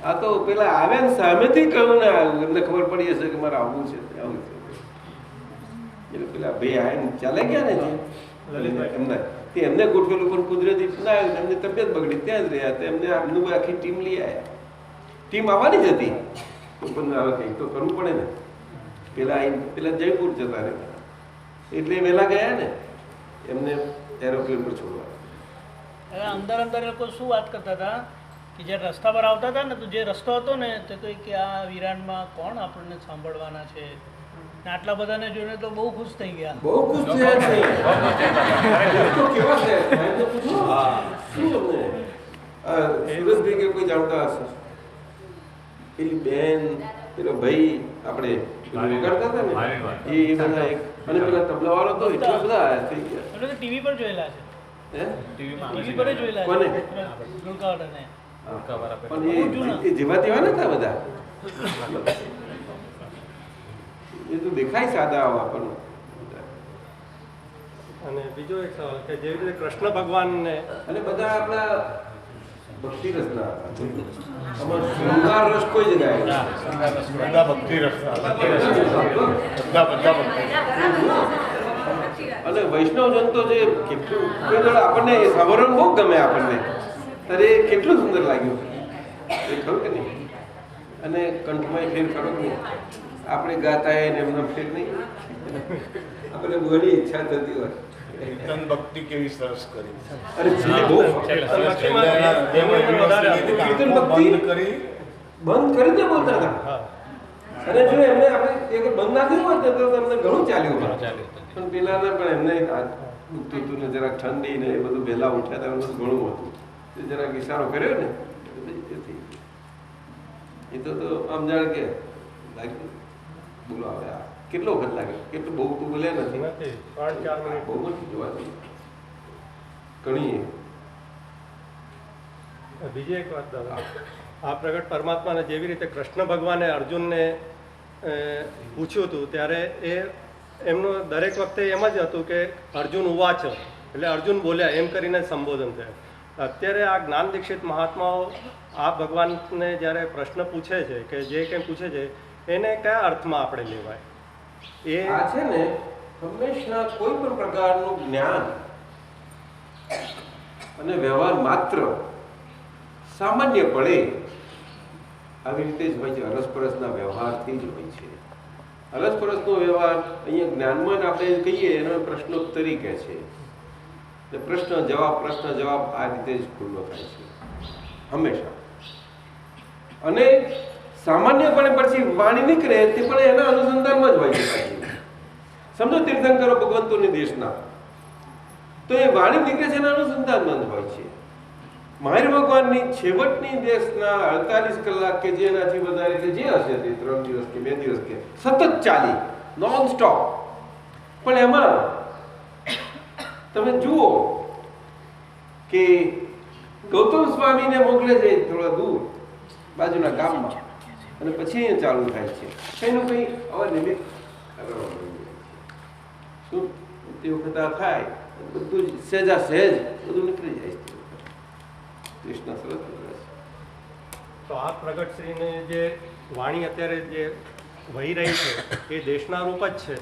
આ તો પેલા આવ્યા ને સામેથી કહ્યું ને આવ્યું, એમને ખબર પડી હશે કે મારે આવવું છે. આવું છે એટલે પેલા ભાઈ આવીને ચાલે ગયા ને જે એમને ગોઠવેલું પણ કુદરતી ના આવ્યું, એમની તબિયત બગડી ત્યાં જ રહ્યા. એમને આમનું આખી ટીમ લઈ આવ્યા. ટીમ આવવાની જ હતી પણ હવે કંઈક તો કરવું પડે ને. પેલા જયપુર જતા રહ્યા એટલે વહેલા ગયા ને એમને એરોપ્લેન પર છોડવા. અંદર અંદર એ લોકો શું વાત કરતા હતા કે જે રસ્તા પર આવતા હતા ને, તો જે રસ્તો હતો ને તે તો કે આ વિરાનમાં કોણ આપણને સાંભળવાના છે. આટલા બધાને જોઈને તો બહુ ખુશ થઈ ગયા. બહુ ખુશ થયા છે. તો કેવા છે ભાઈ તો પૂછો. શું તમને સુરજભાઈ કે કોઈ જાણતા હશે? પેલી બેન, પેલો ભાઈ આપણે વગાડતા હતા ને એ બધા એક, અને પેલા તબલાવાળો તો એટલા બધા આયા થઈ ગયા. એટલે ટીવી પર જોયેલા છે. હે? ટીવી પર જોયેલા છે. કોને? ગુણકાવાળાને. પણ એ જેવા તેવા નતા બધા. એ તો દેખાય સાદા આવા પણ. અને બીજો એક સવાલ કે જેવી રીતે કૃષ્ણ ભગવાનને અને બધા આપણા ભક્તિ રસના આમાં શૃંગાર રસ કોઈ જગ્યાએ બધા ભક્તિ રસના અને વૈષ્ણવજન તો જે કેટલું કોઈ દળ આપણને એ સાંભળવાનું બહુ ગમે આપણને. ત્યારે એ કેટલું સુંદર લાગ્યું એ ખરું કે નહીં? અને કંઠમાં ફેર ખરો નહીં, આપણે ગાતા ને એમનો ફેર નહીં. આપણે ઘણી ઈચ્છા થતી હોય કીર્તન ભક્તિ કેવી સરસ કરી. અરે બહુ કીર્તન ભક્તિ બંધ કરીને બોલતા હતા. અને જો એમને આપણે એક બંધ ના થયું હોત તો તમને ઘણું ચાલ્યું પણ પેલાને પણ એમને દુખતું હતું ને જરાક ઠંડી ને એ બધું વહેલા ઉઠ્યા હતા બધું ઘણું હતું. જરાક ઈશારો કર્યો ને એ તો આમ જાણે કે લાગ્યું બોલો હવે આ કેટલો વખત લાગે, કેટલું બહુ તું બોલ્યા નથી. 3-4 મિનિટ બહુ નથી જોવાતી ઘણી. બીજી એક વાત દાદા, આ પ્રગટ પરમાત્માને જેવી રીતે કૃષ્ણ ભગવાને અર્જુનને પૂછ્યું હતું ત્યારે એ એમનું દરેક વખતે એમ જ હતું કે અર્જુન ઉવાચ, એટલે અર્જુન બોલ્યા એમ કરીને સંબોધન થયા. અત્યારે આ જ્ઞાન દીક્ષિત મહાત્માઓ આ ભગવાનને જ્યારે પ્રશ્ન પૂછે છે કે જે કંઈ પૂછે છે એને કયા અર્થમાં આપણે લેવાય? એ આ છે ને હંમેશા કોઈ પણ પ્રકારનું જ્ઞાન અને વ્યવહાર માત્ર સામાન્યપણે આવી રીતે જ હોય છે. અરસપરસના વ્યવહારથી જ હોય છે. અરસપરસનો વ્યવહાર અહીંયા જ્ઞાનમાં આપણે કહીએ એનો પ્રશ્નોત્તરી કહે છે. એટલે પ્રશ્ન જવાબ આ રીતે જ ખુલ્લો થાય છે હંમેશા. અને સામાન્યપણે પછી વાણી નીકળે તે પણ એના અનુસંધાનમાં જ હોય છે પાછી. સમજો તીર્થંકરો ભગવંતોની દેશના, તો એ વાણી નીકળે છે એના અનુસંધાનમાં જ હોય છે. મહાવીર ભગવાનની છેવટની દેશના 48 કલાક કે જેનાથી વધારે કે જે હશે તે 3 દિવસ કે 2 દિવસ કે સતત ચાલી નોન સ્ટોપ. પણ એમાં તમે જુઓ કે ગૌતમ સ્વામીને મોકલે છે થોડા દૂર બાજુના ગામમાં, અને પછી અહીંયા ચાલુ થાય છે કંઈનું કંઈ અવા નિમિત્ત શું તે વખત આ થાય બધું જ સહેજા સહેજ બધું નીકળી જાય છે. કૃષ્ણ સરસ તો આ પ્રગટશ્રીને જે વાણી અત્યારે જે વહી રહી છે એ દેશના રૂપ જ છે.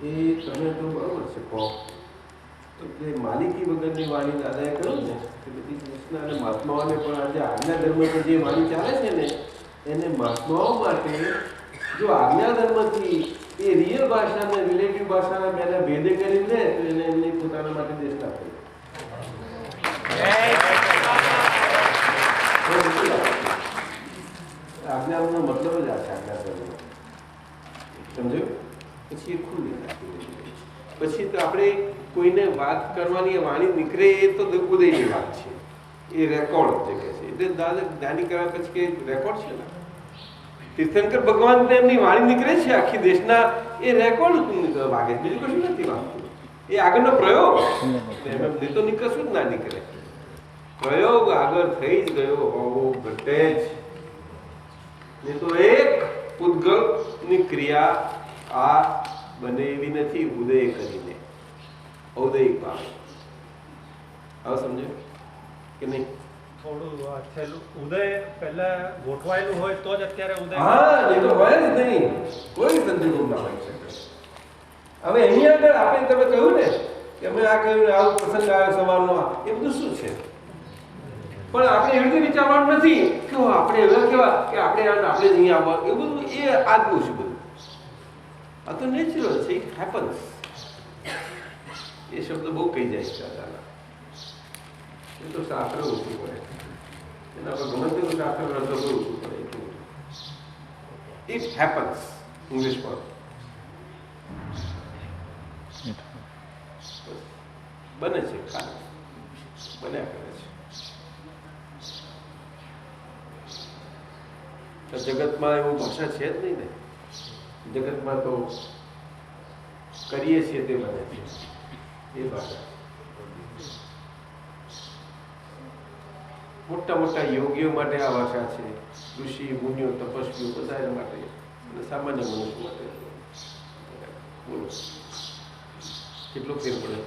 એ તમે તો બરોબર છે કહો. એટલે માલિકી વગરની વાણી દાદાએ કહ્યું ને કે બધી કૃષ્ણ અને મહાત્માઓને પણ આજે આજ્ઞા ધર્મની જે વાણી ચાલે છે ને એને મહાત્માઓ માટે જો આજ્ઞા ધર્મથી એ રિયલ ભાષા અને રિલેટિવ ભાષાના બેના ભેદે કરી દે તો એને એમની પોતાના માટે દેશના થઈ આજ્ઞાનો મતલબ જ આ છે આજ્ઞા ધર્મ. સમજ્યું? પછી એ ખુલ્લી રાખી પછી તો આપણે કોઈને વાત કરવાની વાણી નીકળે એ તો ઉદયની વાત છે, એ રેકોર્ડ જે કહે છે એટલે દાદા જ્ઞાની કર્યા પછી કે રેકોર્ડ છે ને તીર્થંકર ભગવાન એમની વાણી નીકળે છે આખી દેશના એ રેકોર્ડ વાગે, બીજું કશું નથી વાગતું. એ આગળનો પ્રયોગ એમ તો નીકળશું જ ના નીકળે. પ્રયોગ આગળ થઈ જ ગયો હોવો ઘટે જ નહીં તો એક પૂતગલની ક્રિયા આ બને એવી નથી ઉદય કરીને ઔદયિક ભાવ. હવે સમજો કે નહીં? થોડું છેલ્લું ઉદય પહેલા ગોઠવાયેલું હોય તો જ અત્યારે ઉદય. હા, એ તો હોય જ નહીં, કોઈ સંજોગોમાં હોય શકે. હવે એની આગળ આપણે તમે કહ્યું ને કે અમે આ કહ્યું આવો પ્રસંગ આવ્યો સવારનો, એ બધું શું છે? પણ આપણે એવી રીતે વિચારવાનું નથી કે આપણે એવા કેવા કે આપણે અહીંયા આવવા, એ બધું એ આજનું છે બધું. આ તો નેચરલ છે, ઇટ હેપન્સ. એ શબ્દ બહુ કહી જાય છે દાદાના. એ તો શાસ્ત્ર ઓછું પડે એના પર ગમે તેવું શાસ્ત્ર ગ્રંથો ઓછું પડે એટલું. ઇટ હેપન્સ ઇંગ્લિશમાં બને છે, ખાલી બન્યા કરે છે. જગતમાં એવું ભાષા છે જ નહીં ને. જગતમાં તો કરીએ છીએ તે બને છે એ ભાષા. મોટા મોટા યોગીઓ માટે આ ભાષા છે, ઋષિ મુનિઓ તપસ્વીઓ બધા માટે અને સામાન્ય મનુષ્ય માટે. બોલો કેટલો ફેર પડે?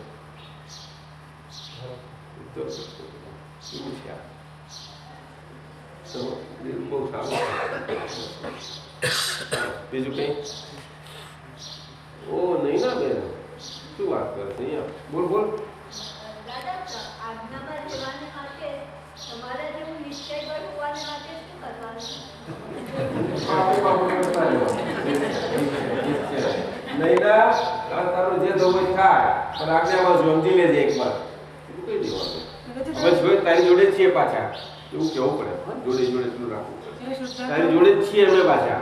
એવું છે આ બહુ સારું. બીજું કઈ? ઓ નહીં ના બેન, શું વાત કરે છે અહીંયા? બોલ બોલ. તારું જે દોષ થાય પણ આજ્ઞામાં સમજી લેજે એકવાર. કહી દેવાનું હવે જોઈ તારી જોડે છીએ પાછા, એવું કેવું પડે. જોડે જોડે એટલું રાખવું પડે. તારી જોડે જ છીએ અમે પાછા.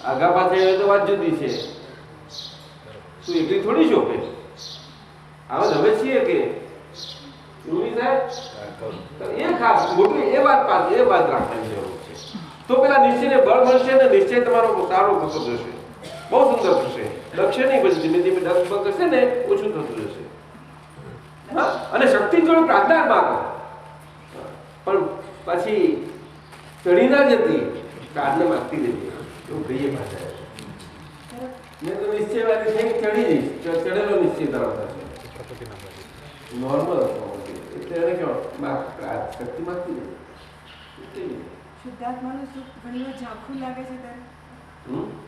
આગા પાછા તો વાત જુદી છે. તું એકલી થોડી છો કે આવા હવે છીએ કે એવું નહીં થાય. એ ખાસ મોટી એ વાત રાખવાની જરૂર છે. તો પેલા નિશ્ચયને બળ મળશે ને નિશ્ચય તમારો સારો થતો જશે, બહુ સુંદર થશે. લક્ષ્ય નહીં પછી ધીમે ધીમે ડગ કરશે ને ઓછું થતું જશે. હા, અને શક્તિ જોડે પ્રાર્થના માગો પણ પછી ચડી ના જતી, પ્રાર્થના માગતી જતી. એવું કહીએ પાછા મેં તો નિશ્ચયવાદી થઈ ચડી જઈશ, ચડેલો નિશ્ચય ધરાવતા છે નોર્મલ એટલે એને કેવા શક્તિ માગતી જતી. શુદ્ધાત્માનું સુખ ઘણીવાર ઝાંખું લાગે છે ત્યારે.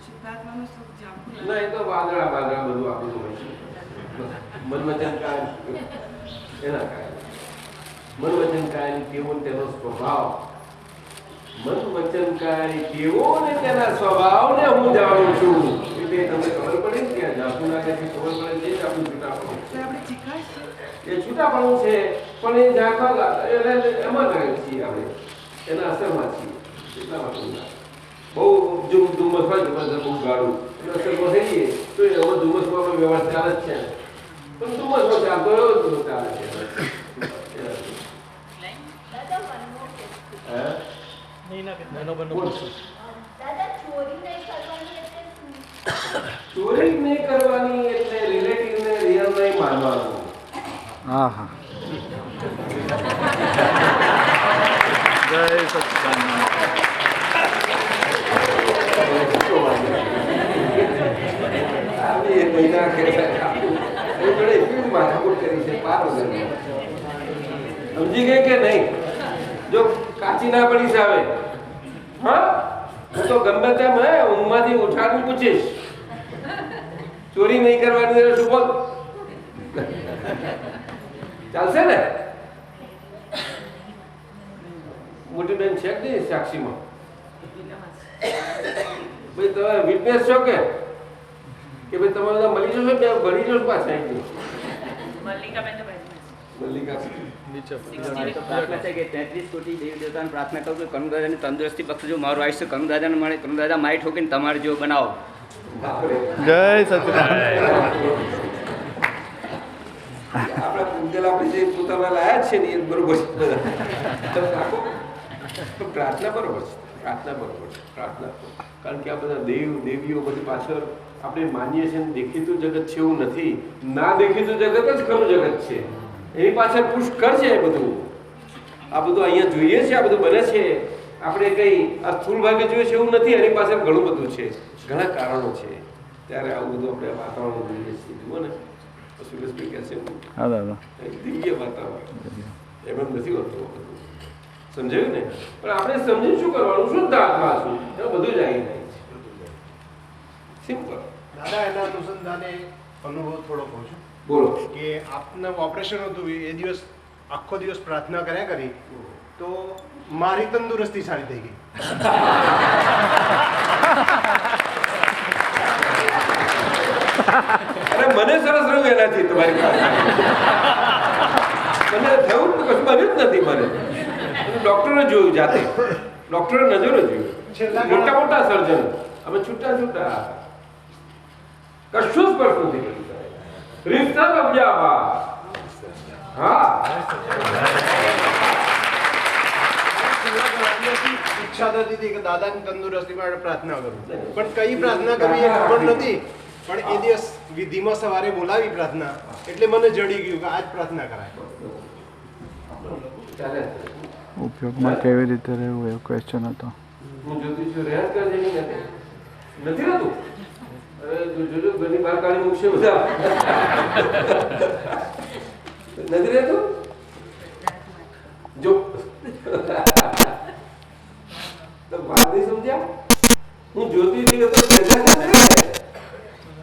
શુદ્ધાત્માનું સુખ ઝાંખું લાગે. ના, એ તો વાદળા બધું આપણું હોય છે. મનવચન કાય એના કાય મનવચન કાય કેવો તેનો સ્વભાવ. મનવચન કાય કેવો ને તેના સ્વભાવને હું જાણું છું. એટલે તમને ખબર પડે ને કે જાસુ નાખેથી ખબર પડે છે આપણું છૂટાપણું તો આપણે ચીકાશ છે એ છૂટાપણું છે પણ એ ઝાંખવા એટલે એમાં કરે છીએ આપણે એના અસરમાં છીએ એટલા માટે બહુ જો ધુમ્મસ હોય તો બહુ ગાળું એટલે અસરમાં થઈએ તો એ હવે ધુમ્મસમાં પણ વ્યવહાર ચાલે જ છે પણ ધુમ્મસમાં ચાલતો એવો ધુમ્મસ ચાલે છે ચોરી નહીં કરવાની એટલે રિલેટિવને રિયલ નહીં માનવાનું. હા હા જય સચ્ચિદાનંદ. એક મહિના માથાકૂટ કરી છે પાર વગરની. સમજી ગઈ કે નહીં? જો કાચી ના પડી સાવે હા હું તો ગમે તેમ હે ઊંઘમાંથી ઉઠાડીને પૂછીશ ચોરી નહીં કરવાની શું બોલ ચાલશે ને? મોટી બેન છે કે નહીં સાક્ષીમાં? ભાઈ તમે વિટનેસ છો કે ભાઈ તમે બધા મળી જશો બે ભરી જશો પાછા મલ્લિકા પ્રાર્થના છે કે 33 કોટી દેવી દેવતાને પ્રાર્થના કરું કે કરુણદાદાને તંદુરસ્તી બક્ષજો, મારું આયુષ્ય કરુણદાદાને મળે, કરુણદાદા માય ઠોકીને તમારે જેવો બનાવો. જય સચ્ચિદાનંદ. આપણા પૂજલ આપણે જે પોતાના લાયા છે ને એ બરોબર છે. પ્રાર્થના બરોબર છે, પ્રાર્થના બરોબર છે, પ્રાર્થના. કારણ કે આ બધા દેવીઓ બધી પાછળ આપણે માનીએ છીએ દેખીતું જગત છે એવું નથી. ના દેખીતું જગત જ ખરું જગત છે. એની પાછળ પુષ્કળ છે બધું. આ બધું અહીંયા જોઈએ છે, આ બધું બને છે. આપણે કઈ આ સ્થૂળ ભાગે જોઈએ છે એવું નથી. એની પાછળ ઘણું બધું છે, ઘણા કારણો છે. ત્યારે આવું બધું આપણે વાતાવરણ જોઈએ છીએ. જુઓ ને સુરેશભાઈ કહે છે હા દાદા દિવ્ય વાતાવરણ એમ નથી હોતું. સમજાયું ને? પણ આપણે સમજીને શું કરવાનું? શુદ્ધ આત્મા છું એ બધું જ આવી જાય છે. સિમ્પલ. દાદા એના અનુસંધાને અનુભવ થોડો કહું છું. બોલો. કે આપને ઓપરેશન હતું એ દિવસ આખો દિવસ પ્રાર્થના કર્યા કરી તો મારી તંદુરસ્તી સારી થઈ ગઈ. અરે મને સરસ રહ્યું એનાથી તમારી પાસે. મને થયું કશું બન્યું જ નથી. મને ડોક્ટરે જોયું, જાતે ડોક્ટરે નજરે જોયું. મોટા મોટા સર્જન અમે છૂટા છૂટા કશું સ્પર્શ નથી કર્યું. રિશ્તા અભ્યાવા હા ઈચ્છા થતી હતી કે દાદાની તંદુરસ્તી માટે પ્રાર્થના કરું, પણ કઈ પ્રાર્થના કરવી એ ખબર નથી. પણ એ દિવસ વિધિમાં સવારે બોલાવી પ્રાર્થના એટલે મને જડી ગયું કે આજ પ્રાર્થના કરાય. ઉપયોગમાં કેવી રીતે રહેવું એવો ક્વેશ્ચન હતો. હું જ્યોતિષ રહ્યા જ કરે નથી રહેતું. જોજો ઘરની બહાર કાઢી મૂકશે બધા. નથી રહેતું જો વાત નહીં સમજ્યા? હું જ્યોતિષ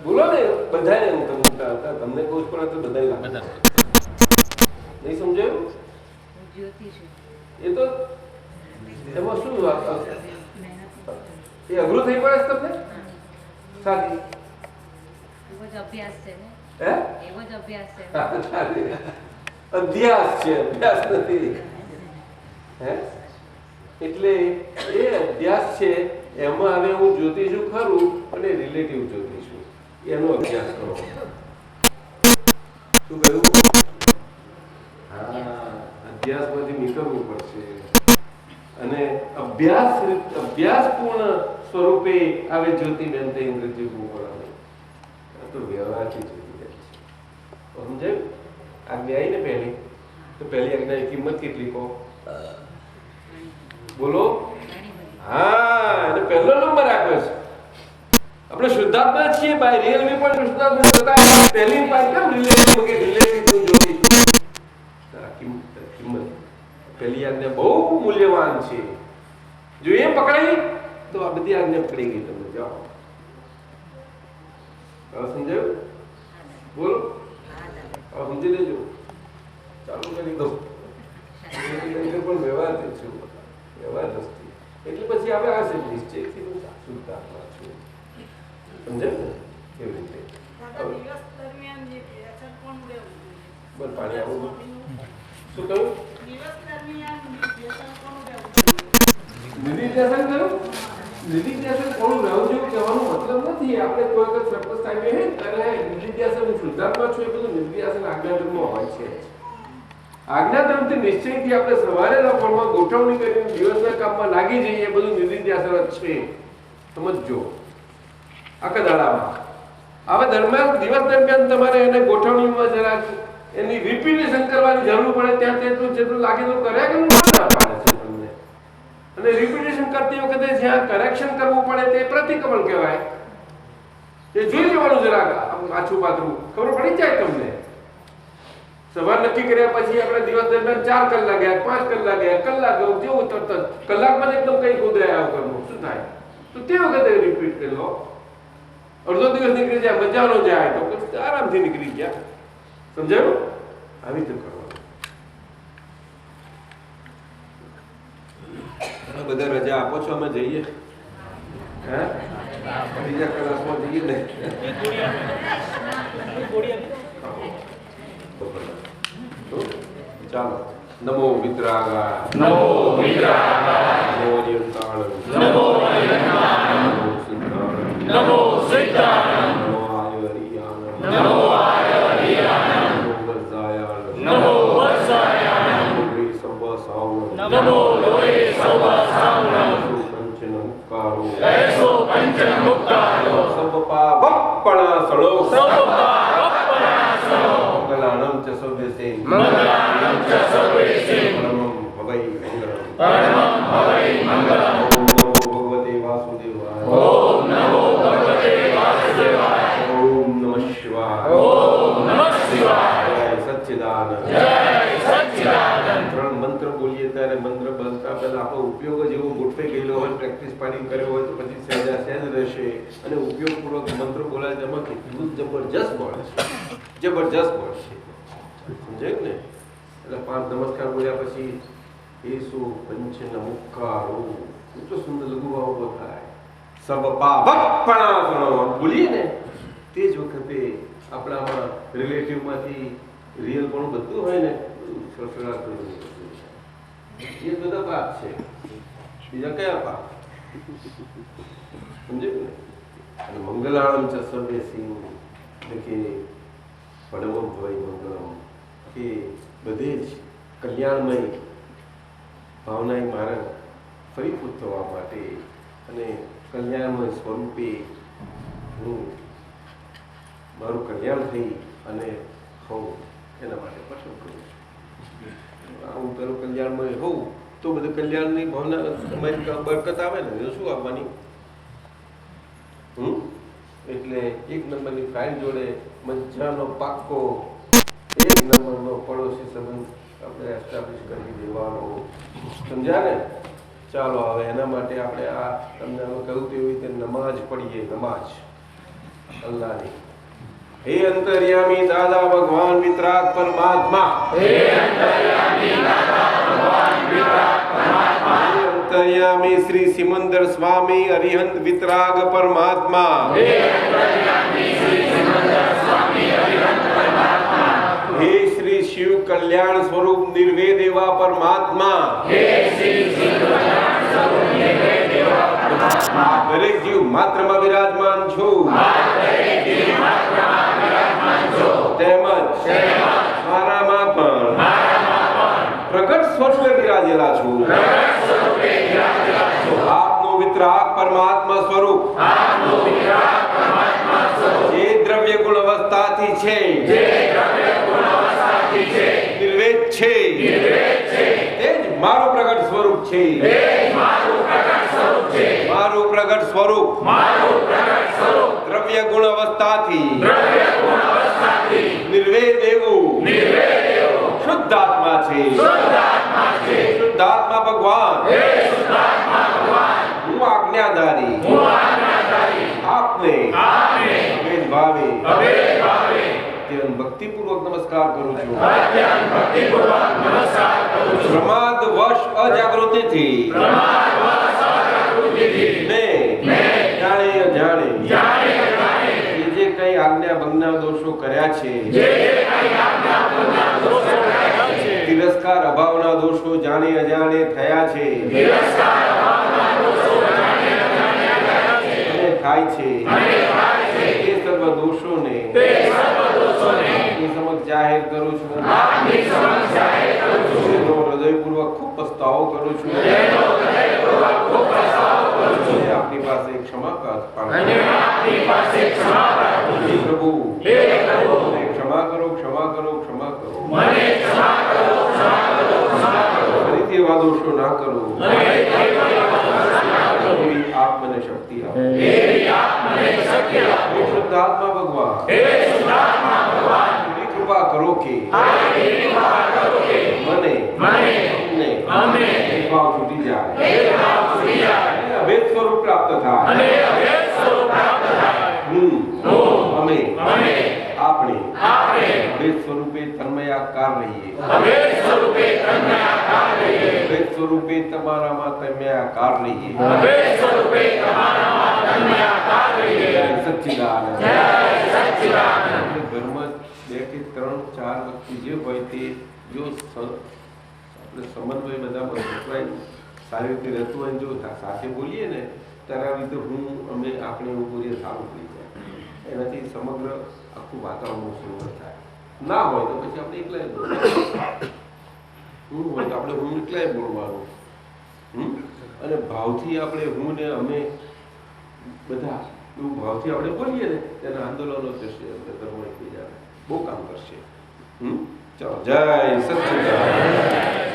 બોલો ને બધાને હું તમને કહું પણ તો બધા નહીં સમજાયું? એ તો એમાં શું એ અઘરું થઈ પડે તમને સાદી અભ્યાસ છે ને હે એવો જ અભ્યાસ છે અભ્યાસ છે, અભ્યાસ નથી. હે એટલે એ અભ્યાસ છે. એમાં હવે હું જ્યોતિષું ખરું અને રિલેટિવ જ્યોતિષું એનો અભ્યાસ કરો. શું કહ્યું? હા, અભ્યાસમાંથી નીકળવું પડશે અને અભ્યાસપૂર્ણ સ્વરૂપે આવે જ્યોતિબેન તે ઇન્દ્રજી ભૂગોળ તો વ્યવહારથી જોઈ જાય છે. સમજાયું? આજ્ઞા આવી ને પહેલી તો પહેલી આજ્ઞાની કિંમત કેટલી કહો? બોલો. હા, એટલે પહેલો નંબર આપ્યો છે. આપણે શુદ્ધાત્મા છીએ બાય રિયલ મી પણ શુદ્ધાત્મા થતા પહેલી પાસ કેમ રિલેટિવ કે રિલેટિવ જોતી કિંમત પહેલી આજ્ઞા બહુ મૂલ્યવાન છે. જો એ પકડાઈ તો આ બધી આજ્ઞા પકડી ગઈ. તમને જાઓ સમજાયું? બોલો. હવે સમજી લેજો. ચાલુ કરી દો. પણ વ્યવહાર છું, વ્યવહાર નથી એટલે પછી આપણે આ છે નિશ્ચયથી શુદ્ધાત્મા છું. સમજે ને કેવી રીતે દિવસ દરમિયાન નિર્વ્યસન કોણ રહેવું જોઈએ? બોલ પાણી આવું શું કહ્યું દિવસ દરમિયાન નિર્વ્યસન કોણ રહેવું નિધિધ્યાસન કરું નિધિધ્યાસન કોણ રહેવું જોઈએ કહેવાનો મતલબ નથી આપણે કોઈ વખત સરપ્લસ ટાઈમે હે ત્યારે નિધિધ્યાસન હું શુદ્ધાત્મા છું એ બધું નિધિધ્યાસન આજ્ઞાધર્મમાં હોય છે આજ્ઞાધર્મથી નિશ્ચયથી આપણે સવારેના ફળમાં ગોઠવણી કરીને દિવસના કામમાં લાગી જઈએ એ બધું નિધિધ્યાસન જ છે સમજજો આખા દાડામાં હવે દરમિયાન દિવસ દરમિયાન તમારે એને ગોઠવણીમાં જરા એની રિપીટેશન કરવાની જરૂર પડે ત્યાં તેટલું જેટલું લાગે તો કર્યા કે ના પાડે છે તમને અને રિપીટેશન કરતી વખતે જ્યાં કરેક્શન કરવું પડે તે પ્રતિક્રમણ કહેવાય એ જોઈ લેવાનું જરા આછું પાતળું ખબર પડી જાય તમને સવાર નક્કી કર્યા પછી આપણે દિવસ દરમિયાન 4 કલાક ગયા 5 કલાક ગયા કલાક જેવું તરત કલાકમાં એકદમ કઈ ખોદાય આવું કરવું શું થાય તો તે વખતે રિપીટ કરી લો અડધો દિવસ નીકળી જાય મજાનો જાય તો પછી આરામથી નીકળી ગયા સમજાયું આવી રીતે કરવાનું બધા રજા આપો છો અમે જઈએ હે બીજા ક્લાસમાં જઈએ ને ચાલો નમો વિતરાગા નમો નિયંતાણ નમો નમો સિદ્ધાનંદ નમો આયરિયાન નમો વત્સાયાન નમો લોહે સૌ સાવણ પંચન મુક્કારો એસો પંચન મુક્કારો સબ પાપપણા સળો મંગલાણમ ચ સવ્યસે મંગલાણમ ચ સવ્યસે પરમં ભવૈ મંગલમ પરમં ભવૈ મંગલમ ઓમ નમો ભગવતે વાસુદેવાય ઓમ નમો ભગવતે વાસુદેવાય ઓમ નમઃ શિવાય ઓમ નમઃ શિવાય જય સચ્ચિદાનંદ જય સચ્ચિદાનંદ ત્રણ મંત્ર બોલીએ ત્યારે મંત્ર બોલતા પહેલા આપણો ઉપયોગ જ એવો ગોઠવાઈ ગયેલો હોય પ્રેક્ટિસ પાડી કર્યો હોય તો પછી સહેજ રહેશે અને ઉપયોગપૂર્વક મંત્ર બોલાય તેમાં કેટલું જબરજસ્ત બળ છે જબરજસ્ત બળ છે સમજાયું ને એટલે 5 નમસ્કાર બોલ્યા પછી એસો પંચન મુક્કારો કેટલો સુંદર લઘુભાવ ઉભો થાય સબ પાપપણા બોલીએ ને તે જ વખતે આપણામાં રિલેટિવમાંથી રિયલ પણ બધું હોય ને સરસરાટ એ બધા પાપ છે બીજા કયા પાપ સમજાયું ને અને મંગલાણમ ચ સર્વેસિંહ એટલે કે પરમં ભવૈ મંગલમ કે બધે જ કલ્યાણમય ભાવનાએ મારા ફરીફૂટ થવા માટે અને કલ્યાણમય સ્વરૂપે હું મારું કલ્યાણ થઈ અને હોઉં એના માટે પસંદ કરું છું હું તારું કલ્યાણમય હોઉં તો બધું કલ્યાણની ભાવના તમારી બરકત આવે ને શું આવવાની એટલે 1 નંબરની ફ્રેન્ડ જોડે મજાનો પાક્કો 1 નંબરનો પડોશી સંબંધ આપણે એસ્ટાબ્લિશ કરી દેવાનો સમજ્યા ને ચાલો હવે એના માટે આપણે આ તમને કહ્યું તેવી રીતે નમાજ પડીએ નમાજ અલ્લાહની हे अंतर्यामी दादा भगवान वितराग परमात्मा हे अंतर्यामी दादा भगवान वितराग परमात्मा हे अंतर्यामी श्री सिमंदर स्वामी अरिहंत वितराग परमात्मा हे अंतर्यामी श्री सिमंदर स्वामी अरिहंत परमात्मा हे श्री शिव कल्याण स्वरूप निर्वेदेवा परमात्मा हे श्री शिव कल्याण स्वरूप निर्वेदेवा परमात्मा दरेक जीव मात्रમાં विराजमान છો દરેક જીવ માત્રમાં વિરાજમાન છો તેમજ મારામાં પણ પ્રગટ સ્વરૂપે બિરાજેલા છો પ્રગટ સ્વરૂપે બિરાજેલા છો આપનું વિતરાગ પરમાત્મા સ્વરૂપ આપનું વિતરાગ પરમાત્મા સ્વરૂપ જે દ્રવ્ય ગુણ અવસ્થાથી છે જે દ્રવ્ય ગુણ અવસ્થાથી છે નિર્વેદ છે તે જ મારું પ્રગટ સ્વરૂપ છે તે જ મારું પ્રગટ સ્વરૂપ છે મારું પ્રગટ સ્વરૂપ દ્રવ્ય ગુણ અવસ્થાથી નિર્વેદ એવું શુદ્ધાત્મા છે શુદ્ધાત્મા ભગવાન હું આજ્ઞાધારી આપને અભેદ ભાવે અત્યંત ભક્તિપૂર્વક નમસ્કાર કરું છું પ્રમાદ વશ અજાગૃતિથી ને જાણે અજાણે આજ્ઞા ભંગના દોષો કર્યા છે, તિરસ્કાર અભાવના દોષો જાણે અજાણે થયા છે અને થાય છે, એ સર્વ દોષોને આપની સમક્ષ જાહેર કરું છું, એનો હૃદયપૂર્વક ખૂબ પસ્તાવો કરું છું, આપની પાસે ક્ષમા પ્રભુ, ક્ષમા કરો, ક્ષમા કરો, ક્ષમા કરો, ફરીથી એવા દોષો ના કરો, એવી આપ મને શક્તિ આપો, શુદ્ધાત્મા ભગવાન એવી કૃપા કરો કે મને ભાવ છૂટી જાય, અભેદ સ્વરૂપ પ્રાપ્ત થાય, અમે આપણે અભેદ સ્વરૂપે તન્મયાકાર રહીએ, અભેદ સ્વરૂપે તમારામાં તન્મયાકાર રહીએ, સચ્ચિદાનંદ. ઘરમાં 2 કે 3 4 વ્યક્તિ જે હોય તે જો આપણે સમન્વય બધા સારી રીતે રહેતું હોય, જો સાથે બોલીએ ને ત્યારે રીતે અમે આપણે એવું બોલીએ સારું થઈ જાય, એનાથી સમગ્ર આખું વાતાવરણ સુંદર થાય. ના હોય તો પછી આપણે એકલા હું હોય તો આપણે હું એકલા બોલવાનું, અને ભાવથી આપણે હું ને અમે બધા એવું ભાવથી આપણે બોલીએ ને તેના આંદોલનો થશે, ધર્મ એકબીજાને બહુ કામ કરશે. ચાલો, જય સચ્ચિદાનંદ.